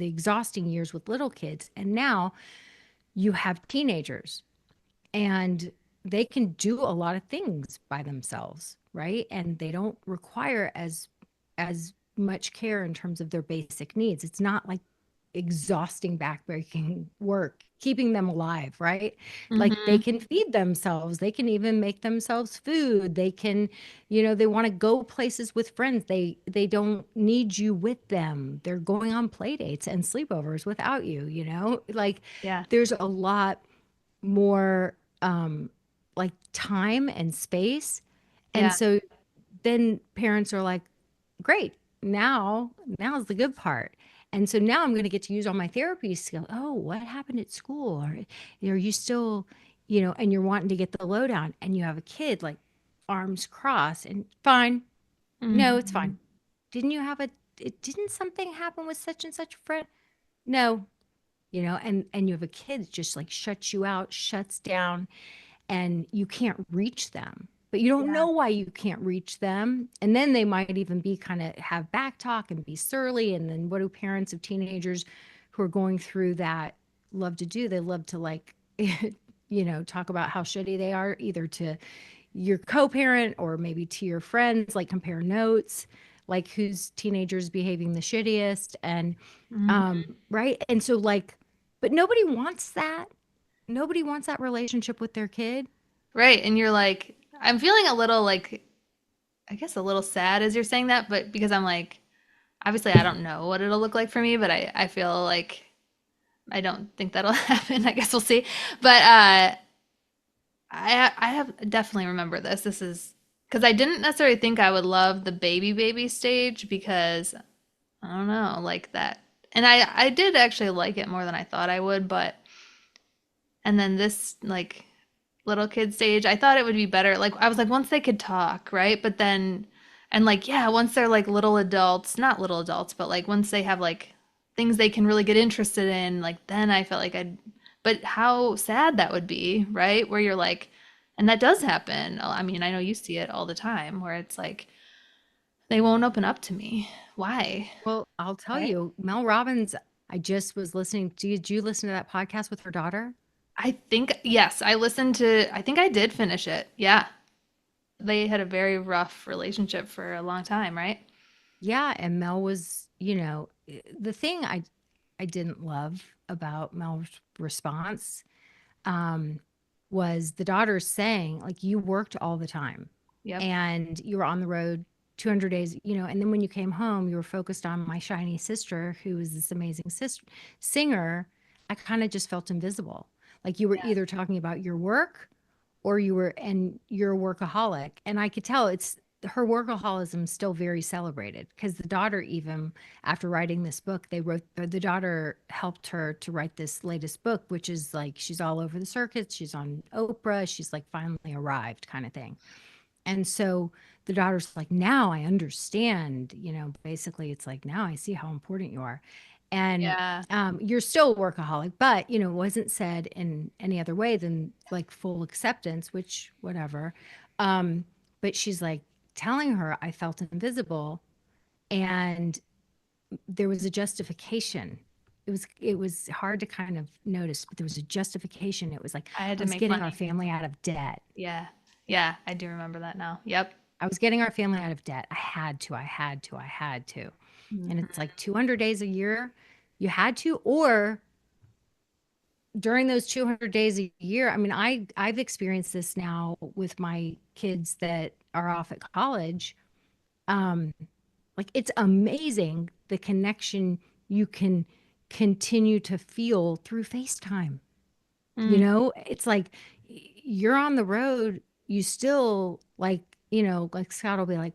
exhausting years with little kids, and now you have teenagers, and they can do a lot of things by themselves, right? And they don't require as much care in terms of their basic needs. It's not like exhausting backbreaking work keeping them alive, right? Like they Hmm. can feed themselves, they can even make themselves food, they can, they want to go places with friends, they don't need you with them, they're going on play dates and sleepovers without you, like Yeah. there's a lot more like time and space. And Yeah. so then parents are like, great, now's the good part. And so now I'm going to get to use all my therapy skill. Oh, what happened at school? Or are you still, and you're wanting to get the lowdown, and you have a kid like arms crossed and fine. No, it's fine. Hmm. Didn't you have didn't something happen with such and such a friend? No, and you have a kid that just like shuts you out, shuts down, and you can't reach them. But you don't Yeah. know why you can't reach them. And then they might even be kind of have back talk and be surly. And then what do parents of teenagers who are going through that love to do? They love to like, talk about how shitty they are, either to your co-parent or maybe to your friends, like compare notes, like whose teenager's behaving the shittiest. And Hmm. right. And so like, but nobody wants that. Nobody wants that relationship with their kid. Right. And you're like, I'm feeling a little like, I guess a little sad as you're saying that, but because I'm like, obviously I don't know what it'll look like for me, but I feel like I don't think that'll happen. I guess we'll see. But I have definitely remember this. This is because I didn't necessarily think I would love the baby stage because I don't know, like that. And I did actually like it more than I thought I would, but and then this like little kid stage, I thought it would be better. Like I was like once they could talk, right? But then and like yeah, once they're like little adults, not little adults, but like once they have like things they can really get interested in, like then I felt like I'd but how sad that would be, right? Where you're like and that does happen. I mean, I know you see it all the time where it's like they won't open up to me. Why? Well, I'll tell Right? you, Mel Robbins, I just was listening. Did you listen to that podcast with her daughter? I think yes, I listened to I think I did finish it. Yeah. They had a very rough relationship for a long time, right? Yeah, and Mel was, the thing I didn't love about Mel's response um, was the daughter saying, like, you worked all the time Yep. and you were on the road 200 days, and then when you came home, you were focused on my shiny sister, who is this amazing singer. I kind of just felt invisible. Like you were Yeah. either talking about your work or and you're a workaholic. And I could tell it's her workaholism still very celebrated because the daughter, even after writing this book, the daughter helped her to write this latest book, which is like she's all over the circuits, she's on Oprah, she's like finally arrived kind of thing. And so the daughter's like, now I understand, basically it's like, now I see how important you are. And Yeah. you're still a workaholic, but, it wasn't said in any other way than like full acceptance, which, whatever. Um, but she's like telling her, I felt invisible. And there was a justification. It was hard to kind of notice, but there was a justification. It was like, I had I to was make getting our money. family out of debt. Yeah. Yeah, I do remember that now. Yep. I was getting our family out of debt. I had to, I had to, I had to. And Mhm. it's like 200 days a year, you had to, or during those 200 days a year, I mean, I've experienced this now with my kids that are off at college. Um, like it's amazing the connection you can continue to feel through FaceTime. Mm. It's like you're on the road, you still like, like Scott will be like,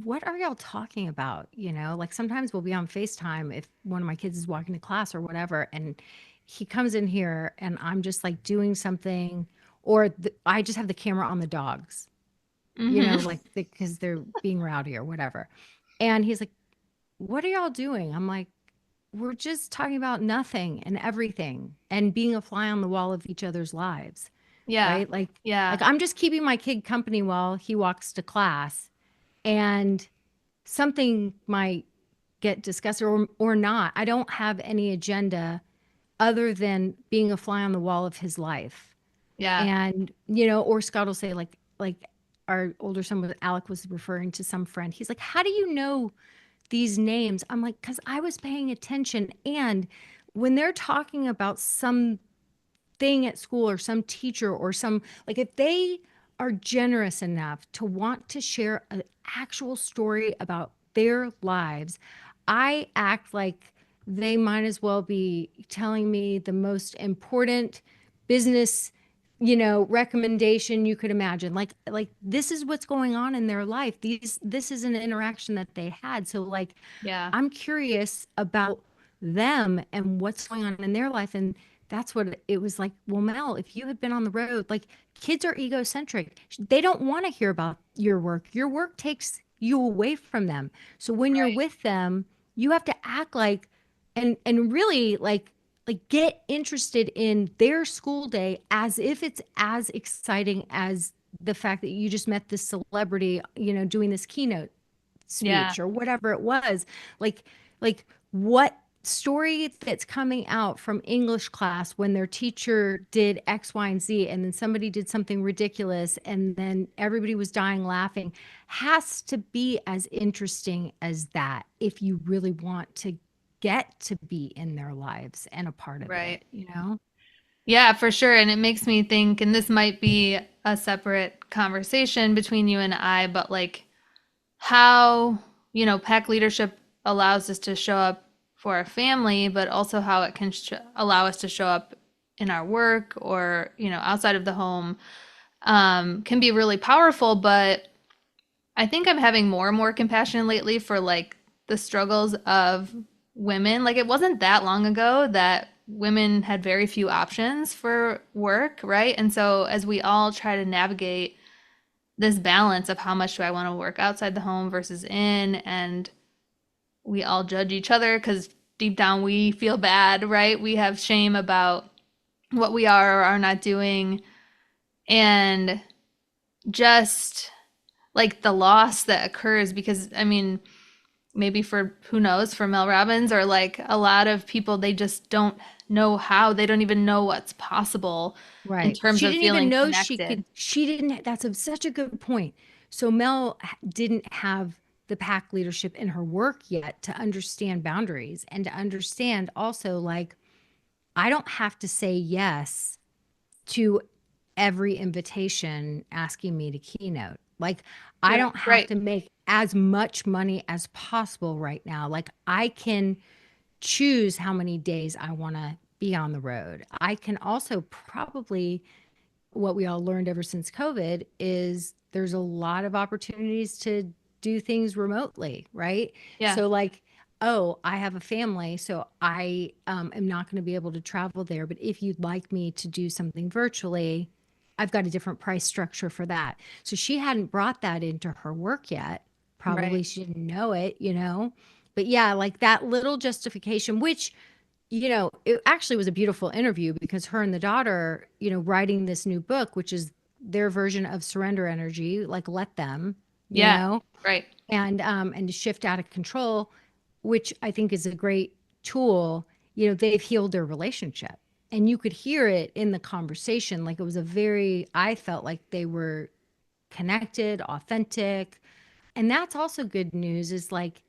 what are y'all talking about? Like sometimes we'll be on FaceTime if one of my kids is walking to class or whatever, and he comes in here and I'm just like doing something, or I just have the camera on the dogs, Mm-hmm. like because they're being rowdy or whatever. And he's like, "What are y'all doing?" I'm like, "We're just talking about nothing and everything and being a fly on the wall of each other's lives." Yeah. Right? Like Yeah. I'm just keeping my kid company while he walks to class, and something might get discussed or not. I don't have any agenda other than being a fly on the wall of his life. Yeah. And, or Scott will say like our older son with Alec was referring to some friend. He's like, "How do you know these names?" I'm like, "Because I was paying attention." And when they're talking about some thing at school or some teacher or some, like, if they are generous enough to want to share an actual story about their lives, I act like they might as well be telling me the most important business, recommendation you could imagine. Like this is what's going on in their life. This is an interaction that they had. So like Yeah. I'm curious about them and what's going on in their life. And that's what it was like. Well, Mel, if you had been on the road, like kids are egocentric. They don't want to hear about your work. Your work takes you away from them. So when you're Right. with them, you have to act like and really like get interested in their school day as if it's as exciting as the fact that you just met this celebrity, doing this keynote Yeah. speech or whatever it was. Like what story that's coming out from English class when their teacher did X, Y, and Z, and then somebody did something ridiculous, and then everybody was dying laughing, has to be as interesting as that if you really want to get to be in their lives and a part of Right. it. Yeah, for sure. And it makes me think, and this might be a separate conversation between you and I, but like how, pack leadership allows us to show up for our family, but also how it can allow us to show up in our work or, outside of the home, can be really powerful. But I think I'm having more and more compassion lately for like the struggles of women. Like it wasn't that long ago that women had very few options for work, right? And so as we all try to navigate this balance of how much do I want to work outside the home versus in, and we all judge each other because deep down we feel bad, right? We have shame about what we are or are not doing. And just like the loss that occurs because I mean, maybe for who knows, for Mel Robbins or like a lot of people, they just don't know how, they don't even know what's possible in Right. terms She of didn't even feeling know connected. she didn't, such a good point. So Mel didn't have the pack leadership in her work yet to understand boundaries and to understand also, like, I don't have to say yes to every invitation asking me to keynote. Like, I Right. don't have Right. to make as much money as possible right now. Like, I can choose how many days I want to be on the road. I can also probably, what we all learned ever since COVID is there's a lot of opportunities to do things remotely, right? Yeah. So, like, oh, I have a family, so I am not going to be able to travel there. But if you'd like me to do something virtually, I've got a different price structure for that. So she hadn't brought that into her work yet. Right. Probably she didn't know it. But yeah, like that little justification, which it actually was a beautiful interview because her and the daughter, writing this new book, which is their version of surrender energy, like let them, you Yeah. know, Right. and to shift out of control, which I think is a great tool. They've healed their relationship. And you could hear it in the conversation. Like it was I felt like they were connected, authentic. And that's also good news is like,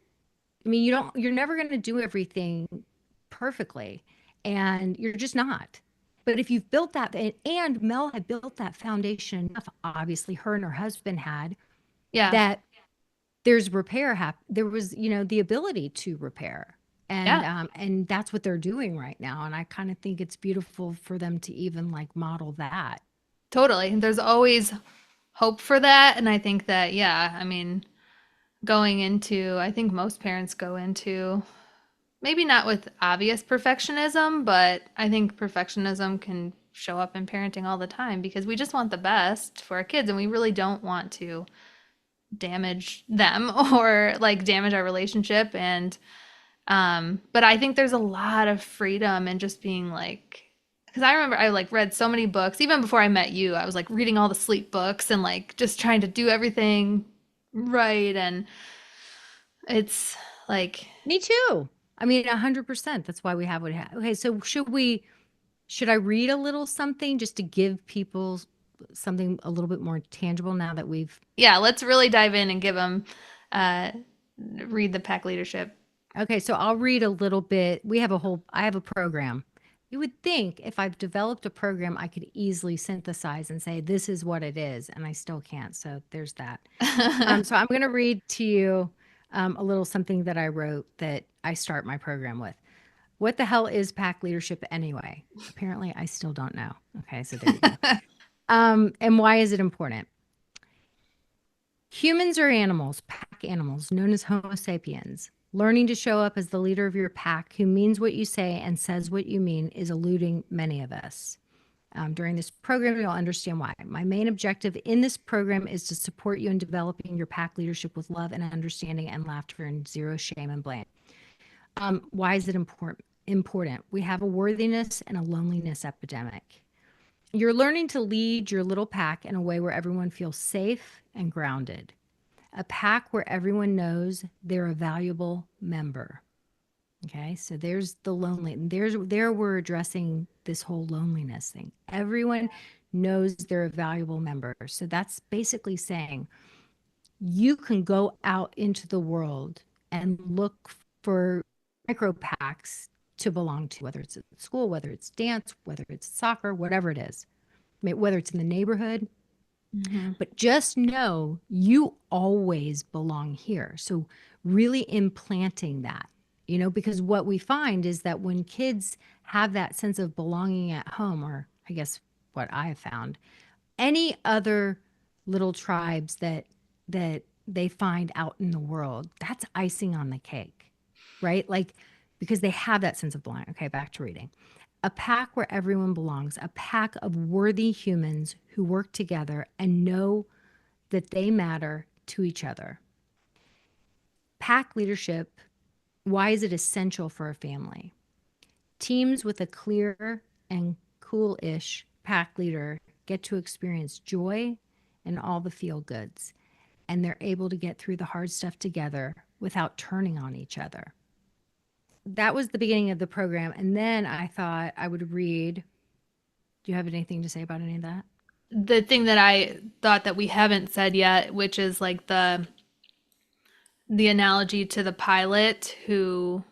I mean, you're never going to do everything perfectly, and you're just not. But if you've built that, and Mel had built that foundation enough, obviously her and her husband had, Yeah. that there's there was, the ability to repair. Yeah. And that's what they're doing right now. And I kind of think it's beautiful for them to even like model that. Totally. There's always hope for that. And I think that, yeah, I mean, going into, I think most parents go into maybe not with obvious perfectionism, but I think perfectionism can show up in parenting all the time because we just want the best for our kids and we really don't want to damage them or like damage our relationship. And but I think there's a lot of freedom in just being like, because I remember I like read so many books even before I met you. I was like reading all the sleep books and like just trying to do everything right. And it's like, Me too. I mean, 100%. That's why we have what we have. Okay, so should I read a little something just to give people something a little bit more tangible now that we've yeah, let's really dive in and give them uh, read the pack leadership. Okay, so I'll read a little bit. I have a program. You would think if I've developed a program, I could easily synthesize and say, this is what it is, and I still can't. So there's that. So I'm going to read to you a little something that I wrote that I start my program with. What the hell is pack leadership anyway? Apparently, I still don't know. Okay, so there you go. And why is it important? Humans are animals, pack animals, known as Homo sapiens. Learning to show up as the leader of your pack who means what you say and says what you mean is eluding many of us. During this program, you'll understand why. My main objective in this program is to support you in developing your pack leadership with love and understanding and laughter and zero shame and blame. Why is it important? We have a worthiness and a loneliness epidemic. You're learning to lead your little pack in a way where everyone feels safe and grounded. A pack where everyone knows they're a valuable member. Okay, so there's the lonely. There we're addressing this whole loneliness thing. Everyone knows they're a valuable member. So that's basically saying you can go out into the world and look for micro packs to belong to, whether it's at school, whether it's dance, whether it's soccer, whatever it is, whether it's in the neighborhood. Mm-hmm. But just know you always belong here. So, really implanting that, because what we find is that when kids have that sense of belonging at home, or I guess what I have found, any other little tribes that they find out in the world, that's icing on the cake, right? Like, because they have that sense of belonging. Okay, back to reading. A pack where everyone belongs, a pack of worthy humans who work together and know that they matter to each other. Pack leadership, why is it essential for a family? Teams with a clear and cool-ish pack leader get to experience joy and all the feel goods, and they're able to get through the hard stuff together without turning on each other. That was the beginning of the program. And then I thought I would read. Do you have anything to say about any of that? The thing that I thought that we haven't said yet, which is like the analogy to the pilot who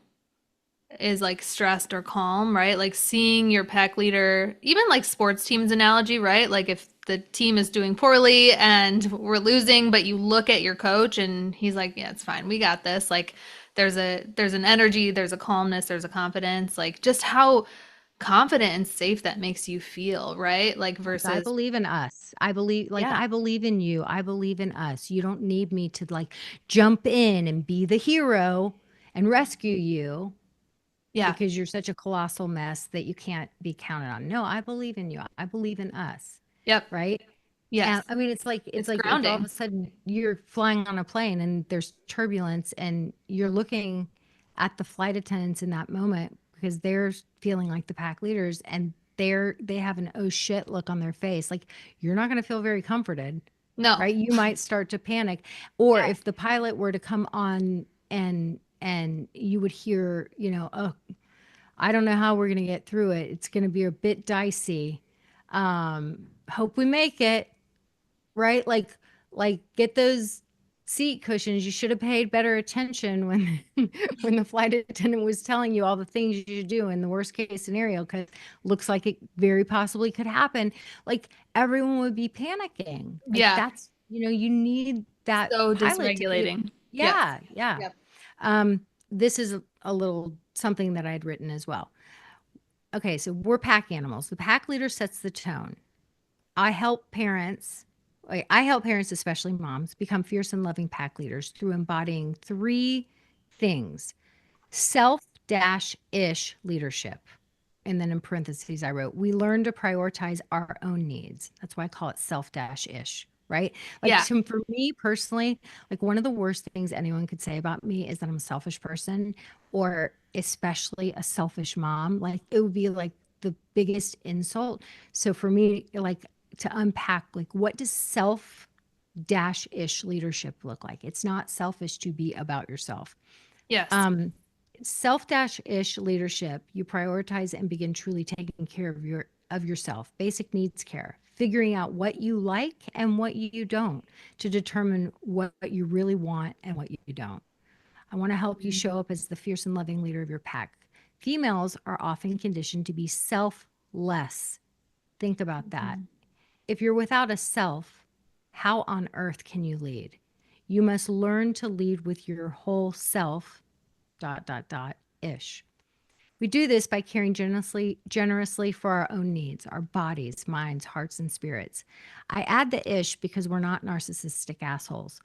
is like stressed or calm, right? Like seeing your pack leader, even like sports teams analogy, right? Like if the team is doing poorly and we're losing, but you look at your coach and he's like, "Yeah, it's fine. We got this." Like there's an energy, there's a calmness, there's a confidence, like just how confident and safe that makes you feel, right? Like I versus believe in us. yeah. I believe in you. I believe in us. You don't need me to like jump in and be the hero and rescue you Yeah. because you're such a colossal mess that you can't be counted on. No, I believe in you. I believe in us. Yep. Right? Yes. And I mean, it's It's like if all of grounding. a sudden you're flying on a plane and there's turbulence and you're looking at the flight attendants in that moment because they're feeling like the pack leaders and they have an oh shit look on their face. Like you're not going to feel very comforted, No. right? You might start to panic. Or Yeah. if the pilot were to come on and you would hear, oh, I don't know how we're going to get through it. It's going to be a bit dicey. Hope we make it, right? Like get those seat cushions. You should have paid better attention when when the flight attendant was telling you all the things you should do in the worst case scenario because looks like it very possibly could happen. Like everyone would be panicking. Like Yeah. that's, you need that So pilot to be, dysregulating. Yes. yeah, yeah. Yep. This is a little something that I'd written as well. Okay, so we're pack animals. The pack leader sets the tone. I help parents, I help parents, especially moms, become fierce and loving pack leaders through embodying three things: self self-ish leadership. And then in parentheses, I wrote, we learn to prioritize our own needs. That's why I call it self-ish, right? Like Yeah. for me personally, like one of the worst things anyone could say about me is that I'm a selfish person, or especially a selfish mom. Like it would be like the biggest insult. So for me, like to unpack, like what does self-ish leadership look like? It's not selfish to be about yourself. Yes. Um, self-ish leadership, you prioritize and begin truly taking care of yourself. Basic needs care, figuring out what you like and what you don't to determine what you really want and what you don't. I want to help you show up as the fierce and loving leader of your pack. Females are often conditioned to be selfless. Think about that. If you're without a self, how on earth can you lead? You must learn to lead with your whole self, ish. We do this by caring generously for our own needs, our bodies, minds, hearts, and spirits. I add the ish because we're not narcissistic assholes,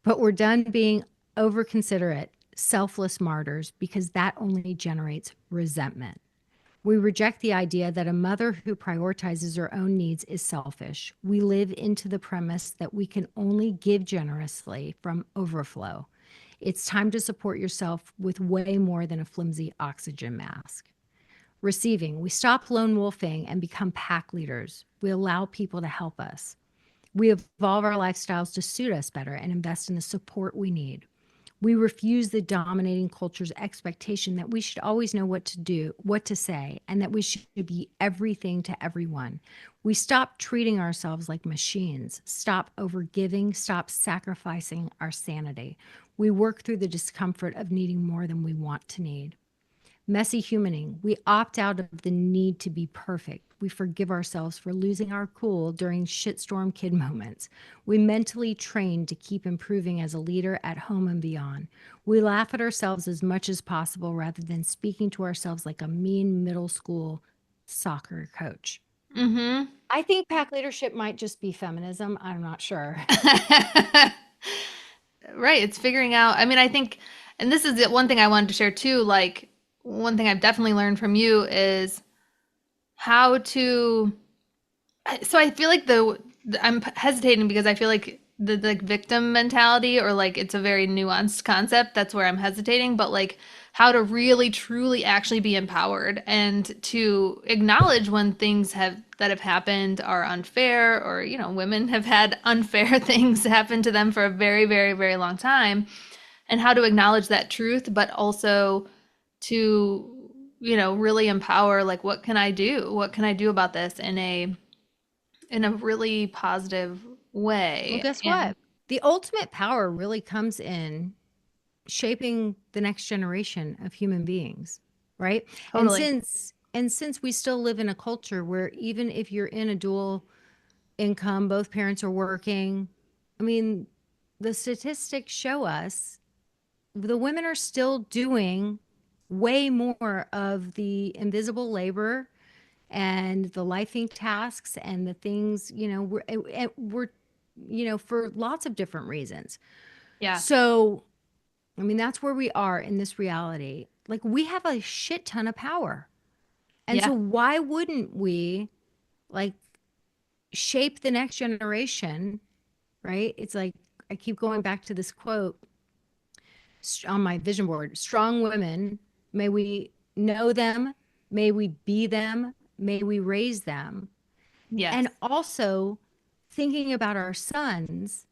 but we're done being over considerate, selfless martyrs because that only generates resentment. We reject the idea that a mother who prioritizes her own needs is selfish. We live into the premise that we can only give generously from overflow. It's time to support yourself with way more than a flimsy oxygen mask. Receiving, we stop lone wolfing and become pack leaders. We allow people to help us. We evolve our lifestyles to suit us better and invest in the support we need. We refuse the dominating culture's expectation that we should always know what to do, what to say, and that we should be everything to everyone. We stop treating ourselves like machines, stop overgiving, stop sacrificing our sanity. We work through the discomfort of needing more than we want to need. Messy humaning. We opt out of the need to be perfect. We forgive ourselves for losing our cool during shitstorm kid moments. We mentally train to keep improving as a leader at home and beyond. We laugh at ourselves as much as possible rather than speaking to ourselves like a mean middle school soccer coach. Mm-hmm. I think pack leadership might just be feminism. I'm not sure. Right. It's figuring out. I mean, I think, and this is the one thing I wanted to share too. Like, one thing I've definitely learned from you is how to. So I feel like I'm hesitating because I feel like the like victim mentality, or like it's a very nuanced concept. That's where I'm hesitating. But like how to really truly actually be empowered and to acknowledge when things that have happened are unfair, or women have had unfair things happen to them for a very, very, very long time, and how to acknowledge that truth, but also to really empower, like, what can I do, about this in a really positive Well, way. guess And what? The ultimate power really comes in shaping the next generation of human beings, right? And totally. since we still live in a culture where even if you're in a dual income, both parents are working, I mean, the statistics show us the women are still doing way more of the invisible labor and the lifing tasks and the things, we're for lots of different reasons. Yeah. So I mean, that's where we are in this reality. Like, we have a shit ton of power. And Yeah. so, why wouldn't we, like, shape the next generation? Right? It's like, I keep going back to this quote on my vision board: strong women, may we know them, may we be them, may we raise them. Yes. And also thinking about our sons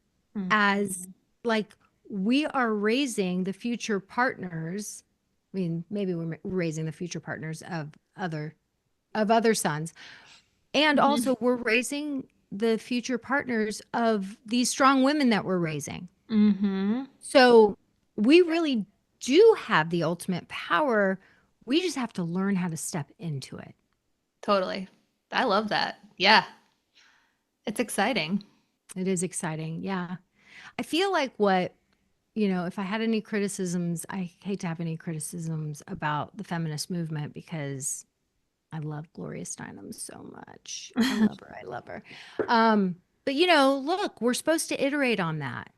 as Mhm. like we are raising the future partners. I mean, maybe we're raising the future partners of other sons, and Mhm. also we're raising the future partners of these strong women that we're raising. Mhm. So we really do have the ultimate power. We just have to learn how to step into it. Totally. I love that. Yeah. It's exciting. It is exciting. Yeah. I feel like if I had any criticisms, I hate to have any criticisms about the feminist movement because I love Gloria Steinem so much. I love her. I love her. But look, we're supposed to iterate on that.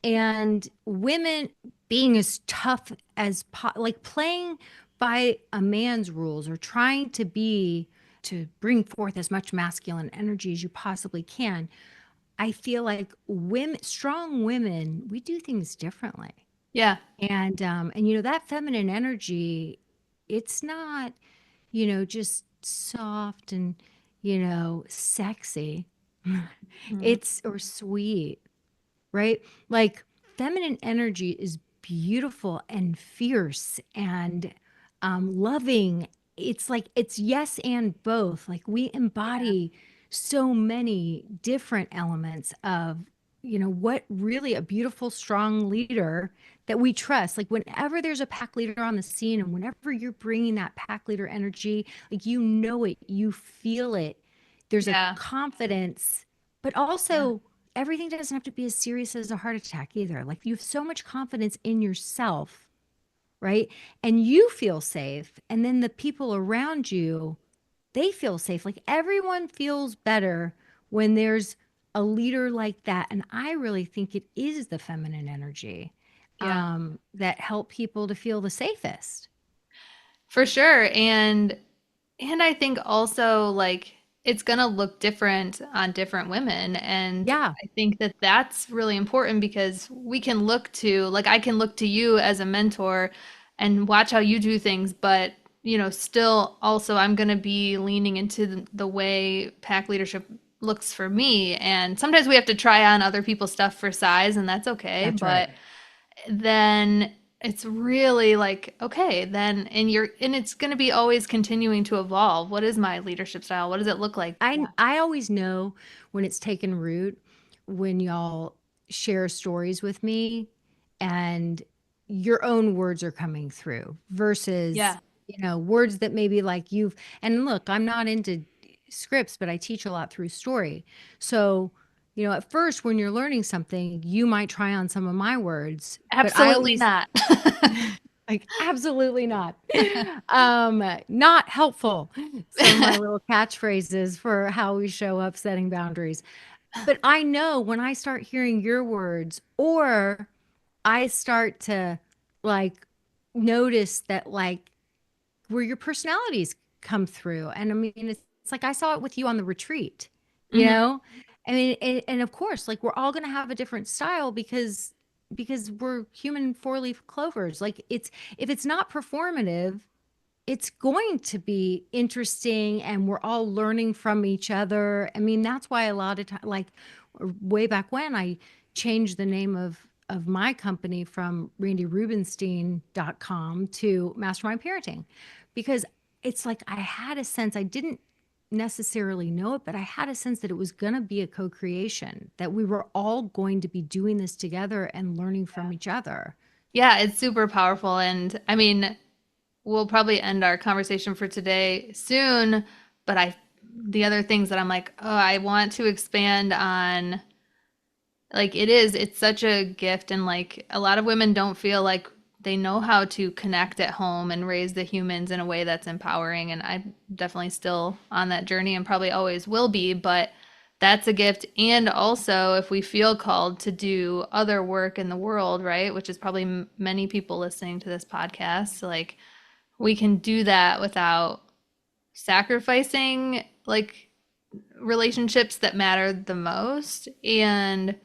And women being as tough as like playing by a man's rules or trying to bring forth as much masculine energy as you possibly can. I feel like women, strong women, we do things differently. Yeah. And that feminine energy, it's not, just soft and, sexy. Mhm. It's or sweet, right? Like feminine energy is beautiful and fierce and loving. It's like it's yes and both. Like we Yeah. embody so many different elements of, what really a beautiful, strong leader that we trust. Like whenever there's a pack leader on the scene and whenever you're bringing that pack leader energy, like you know it, you feel it. There's a Yeah. confidence, but Yeah. also everything doesn't have to be as serious as a heart attack either. Like you have so much confidence in yourself, right? And you feel safe. And then the people around you, they feel safe. Like everyone feels better when there's a leader like that. And I really think it is the feminine energy Yeah. that help people to feel the safest. For sure. And I think also like it's going to look different on different women. And Yeah, I think that that's really important because we can look to, like, I can look to you as a mentor and watch how you do things, but, still also I'm going to be leaning into the way pack leadership looks for me. And sometimes we have to try on other people's stuff for size, and that's okay. that's right. But then it's really like, okay, then and it's going to be always continuing to evolve. What is my leadership style? What does it look like? Yeah. I always know when it's taken root when y'all share stories with me and your own words are coming through versus, Yeah. words that maybe like you've, and look, I'm not into scripts, but I teach a lot through story. So, at first when you're learning something, you might try on some of my words, but I Absolutely always not. like, absolutely not. Not helpful. Some of my little catchphrases for how we show up setting boundaries. But I know when I start hearing your words or I start to like notice that like where your personalities come through. And I mean, it's like I saw it with you on the retreat, you Mhm. know? I mean, and of course, like we're all going to have a different style because we're human four-leaf clovers. Like it's if it's not performative, it's going to be interesting and we're all learning from each other. I mean, that's why a lot of time like way back when I changed the name of my company from randyrubenstein.com to Mastermind Parenting because it's like I had a sense I didn't necessarily know it, but I had a sense that it was going to be a co-creation, that we were all going to be doing this together and learning from each other. Yeah, it's super powerful. And I mean, we'll probably end our conversation for today soon, but the other things that I'm like, oh, I want to expand on, like, it's such a gift. And like a lot of women don't feel like they know how to connect at home and raise the humans in a way that's empowering. And I'm definitely still on that journey and probably always will be, but that's a gift. And also, if we feel called to do other work in the world, right, which is probably many people listening to this podcast, like we can do that without sacrificing like relationships that matter the most. And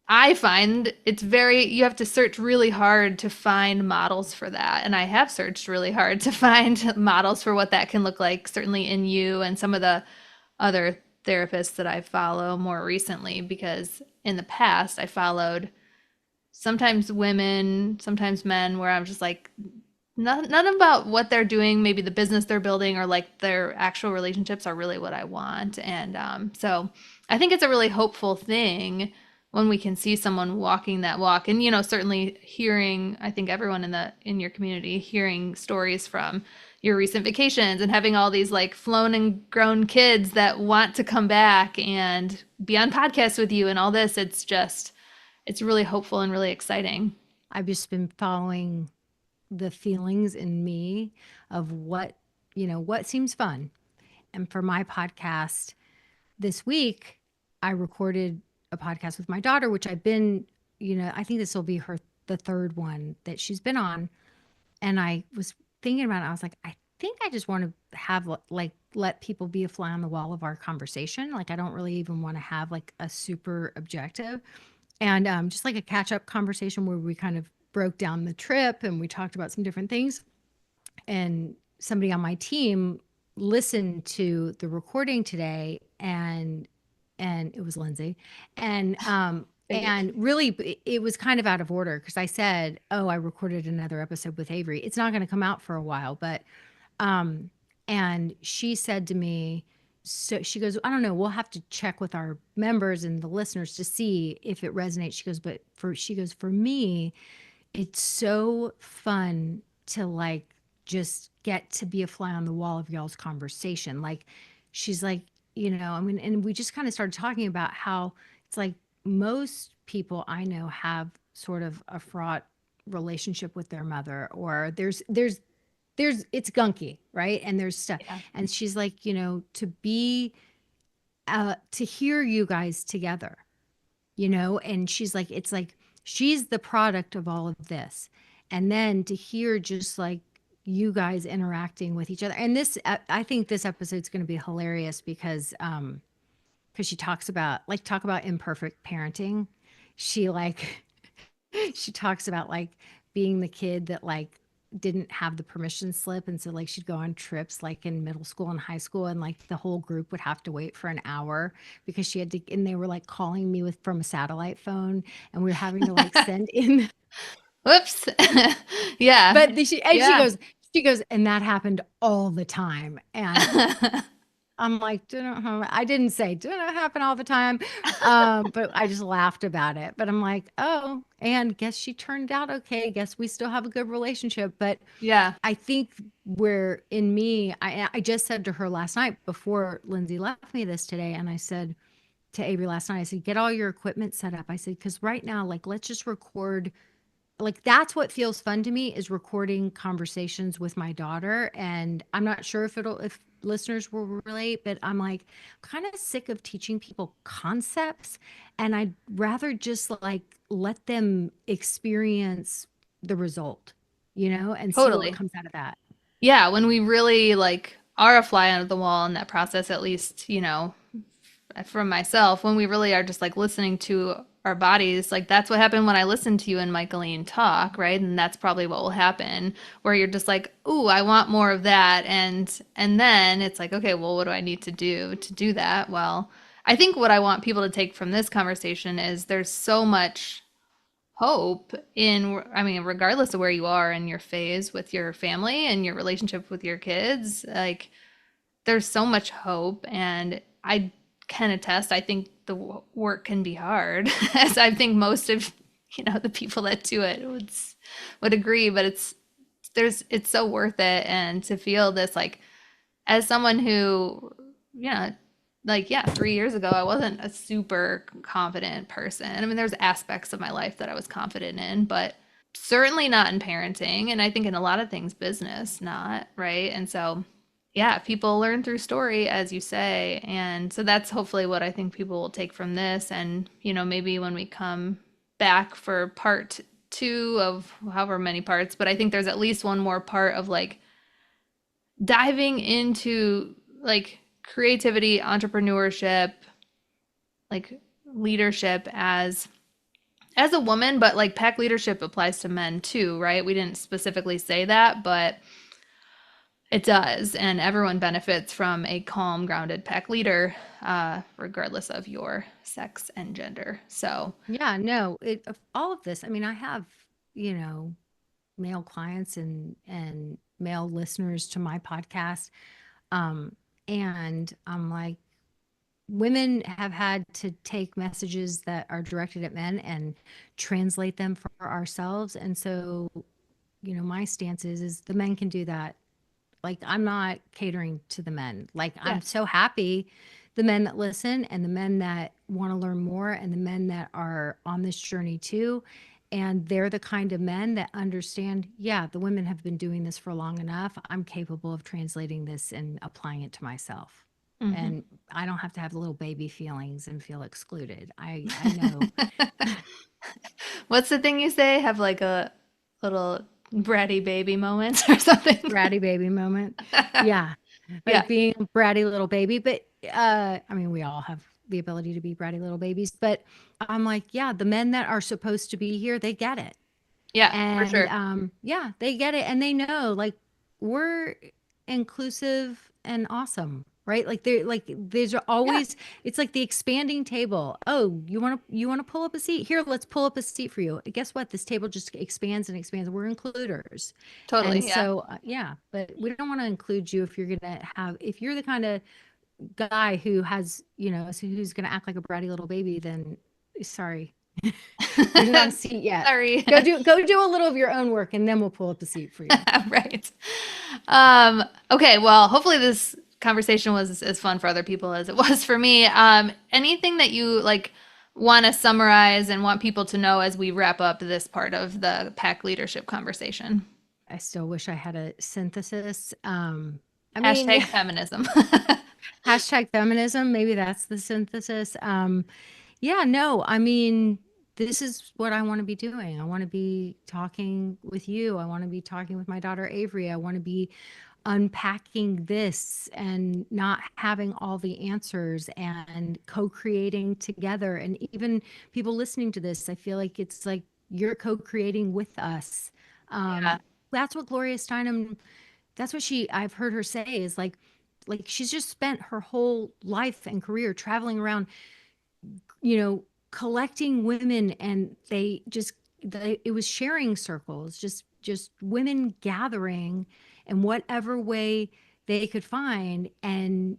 I find you have to search really hard to find models for that. And I have searched really hard to find models for what that can look like, certainly in you and some of the other therapists that I follow more recently, because in the past I followed sometimes women, sometimes men, where I'm just like, none about what they're doing, maybe the business they're building or like their actual relationships are really what I want. And so I think it's a really hopeful thing when we can see someone walking that walk. And certainly hearing, I think everyone in your community hearing stories from your recent vacations and having all these like flown and grown kids that want to come back and be on podcasts with you and all this, it's really hopeful and really exciting. I've just been following the feelings in me of what seems fun. And for my podcast this week, I recorded a podcast with my daughter, which I've been, I think this will be the third one that she's been on. And I was thinking about it, I was like, I think I just want to have like let people be a fly on the wall of our conversation. Like I don't really even want to have like a super objective and just like a catch up conversation where we kind of broke down the trip and we talked about some different things. And somebody on my team listened to the recording today and it was Lindsay. Figured. And really it was kind of out of order because I said, "Oh, I recorded another episode with Avery. It's not going to come out for a while." But um and she said to me, so she goes, "I don't know, we'll have to check with our members and the listeners to see if it resonates." She goes, "But for me, it's so fun to like just get to be a fly on the wall of y'all's conversation." Like she's like, I mean, and we just kind of started talking about how it's like most people I know have sort of a fraught relationship with their mother, or there's it's gunky, right? And there's stuff. Yeah. And she's like, to hear you guys together, and she's like, it's like she's the product of all of this. And then to hear just like you guys interacting with each other. And I think this episode's going to be hilarious because she talk about imperfect parenting. She like she talks about like being the kid that like didn't have the permission slip, and so like she'd go on trips like in middle school and high school, and like the whole group would have to wait for an hour because she had to, and they were like calling me with from a satellite phone, and we were having to like send in. Whoops. Yeah. But Yeah. she goes, and that happened all the time. And I'm like, I didn't say, didn't it happen all the time? But I just laughed about it. But I'm like, oh, and guess she turned out okay. Guess we still have a good relationship. But Yeah. I think where in me, I just said to her last night before Lindsay left me this today, and I said to Avery last night, I said, get all your equipment set up. I said, because right now, like, let's just record, like that's what feels fun to me is recording conversations with my daughter. And I'm not sure if listeners will relate, but I'm like kind of sick of teaching people concepts, and I'd rather just like let them experience the result, and see what Totally. comes out of that. Yeah, when we really like are a fly on the wall in that process, at least, from myself, when we really are just like listening to our bodies, like that's what happened when I listened to you and Michaeline talk, right? And that's probably what will happen, where you're just like, "Ooh, I want more of that." And then it's like, "Okay, well, what do I need to do that?" Well, I think what I want people to take from this conversation is there's so much hope in, I mean, regardless of where you are in your phase with your family and your relationship with your kids, like there's so much hope. And I can attest, I think the work can be hard, as I think most of, the people that do it would agree, but it's so worth it. And to feel this, like, as someone who, yeah, like, yeah, 3 years ago, I wasn't a super confident person. I mean, there's aspects of my life that I was confident in, but certainly not in parenting. And I think in a lot of things, business, not, right? And so, yeah, people learn through story, as you say. And so that's hopefully what I think people will take from this. And, maybe when we come back for part two of however many parts, but I think there's at least one more part of like diving into like creativity, entrepreneurship, like leadership as a woman, but like pack leadership applies to men too, right? We didn't specifically say that, but it does, and everyone benefits from a calm, grounded pack leader, regardless of your sex and gender. So, Yeah, no, all of this. I mean, I have, you know, male clients and male listeners to my podcast. Um, and I'm like, women have had to take messages that are directed at men and translate them for ourselves. And so, my stance is the men can do that. Like, I'm not catering to the men. Like, yeah. I'm so happy the men that listen and the men that want to learn more and the men that are on this journey too. And they're the kind of men that understand, yeah, the women have been doing this for long enough. I'm capable of translating this and applying it to myself. Hmm. And I don't have to have little baby feelings and feel excluded. I know. What's the thing you say? Have like a little bratty baby moments or something. Bratty baby moment. Yeah. Yeah. Being a bratty little baby. But I mean, we all have the ability to be bratty little babies. But I'm like, yeah, the men that are supposed to be here, they get it. Yeah, for And sure. yeah, they get it. And they know like we're inclusive and awesome, right? Like there's always, it's like the expanding table. Oh, you want to pull up a seat? Here, let's pull up a seat for you. Guess what? This table just expands and expands. We're includers. And Totally. Yeah. so, yeah, but we don't want to include you if if you're the kind of guy who has, who's going to act like a bratty little baby, then sorry. There's not a seat yet. Sorry. Go do a little of your own work and then we'll pull up the seat for you. Right. Okay. Well, hopefully this conversation was as fun for other people as it was for me. Anything that you like want to summarize and want people to know as we wrap up this part of the pack leadership conversation? I still wish I had a synthesis. Hashtag feminism. Hashtag feminism. Maybe that's the synthesis. Yeah, no, I mean, this is what I want to be doing. I want to be talking with you. I want to be talking with my daughter, Avery. I want to be unpacking this and not having all the answers and co-creating together. And even people listening to this, I feel like it's like you're co-creating with us. Yeah. That's what Gloria Steinem, that's what I've heard her say is like she's just spent her whole life and career traveling around, collecting women, and it was sharing circles, just women gathering in whatever way they could find, and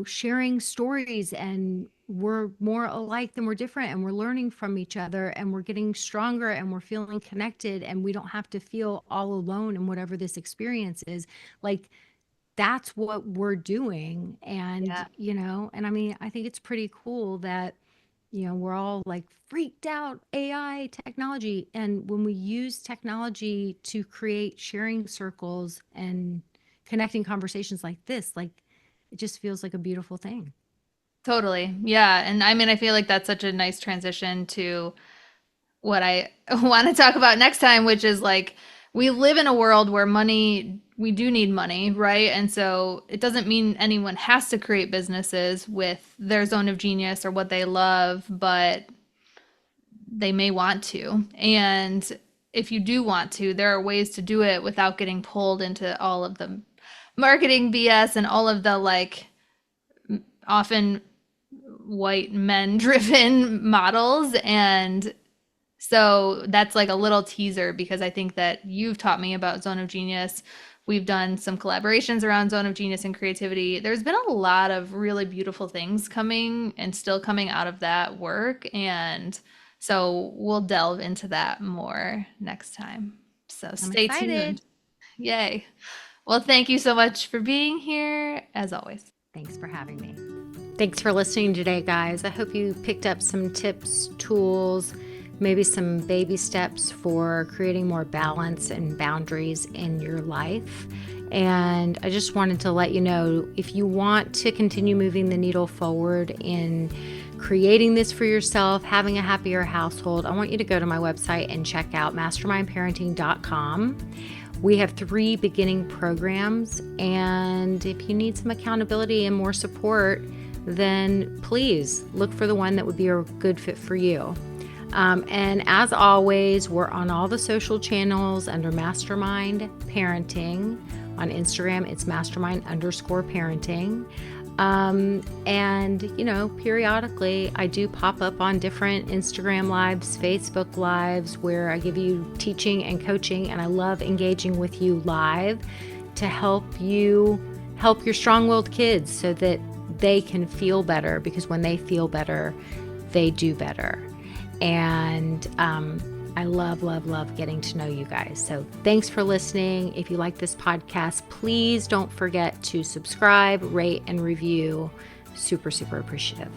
sharing stories, and we're more alike than we're different, and we're learning from each other, and we're getting stronger, and we're feeling connected, and we don't have to feel all alone in whatever this experience is. Like, that's what we're doing. And and I mean, I think it's pretty cool that we're all like freaked out AI technology. And when we use technology to create sharing circles and connecting conversations like this, like it just feels like a beautiful thing. Totally. Yeah. And I mean, I feel like that's such a nice transition to what I want to talk about next time, which is like we live in a world where we do need money, right? And so it doesn't mean anyone has to create businesses with their zone of genius or what they love, but they may want to. And if you do want to, there are ways to do it without getting pulled into all of the marketing BS and all of the like often white men driven models. And so that's like a little teaser, because I think that you've taught me about Zone of Genius. We've done some collaborations around Zone of Genius and creativity. There's been a lot of really beautiful things coming and still coming out of that work. And so we'll delve into that more next time. So stay tuned. Yay. Well, thank you so much for being here, as always. Thanks for having me. Thanks for listening today, guys. I hope you picked up some tips, tools, maybe some baby steps for creating more balance and boundaries in your life. And I just wanted to let you know, if you want to continue moving the needle forward in creating this for yourself, having a happier household, I want you to go to my website and check out mastermindparenting.com. We have 3 beginning programs, and if you need some accountability and more support, then please look for the one that would be a good fit for you. And as always, we're on all the social channels under Mastermind Parenting. On Instagram, it's Mastermind_parenting. And, periodically I do pop up on different Instagram lives, Facebook lives, where I give you teaching and coaching, and I love engaging with you live to help you help your strong-willed kids so that they can feel better, because when they feel better, they do better. And I love getting to know you guys. So thanks for listening. If you like this podcast, please don't forget to subscribe, rate, and review. Super, super appreciative.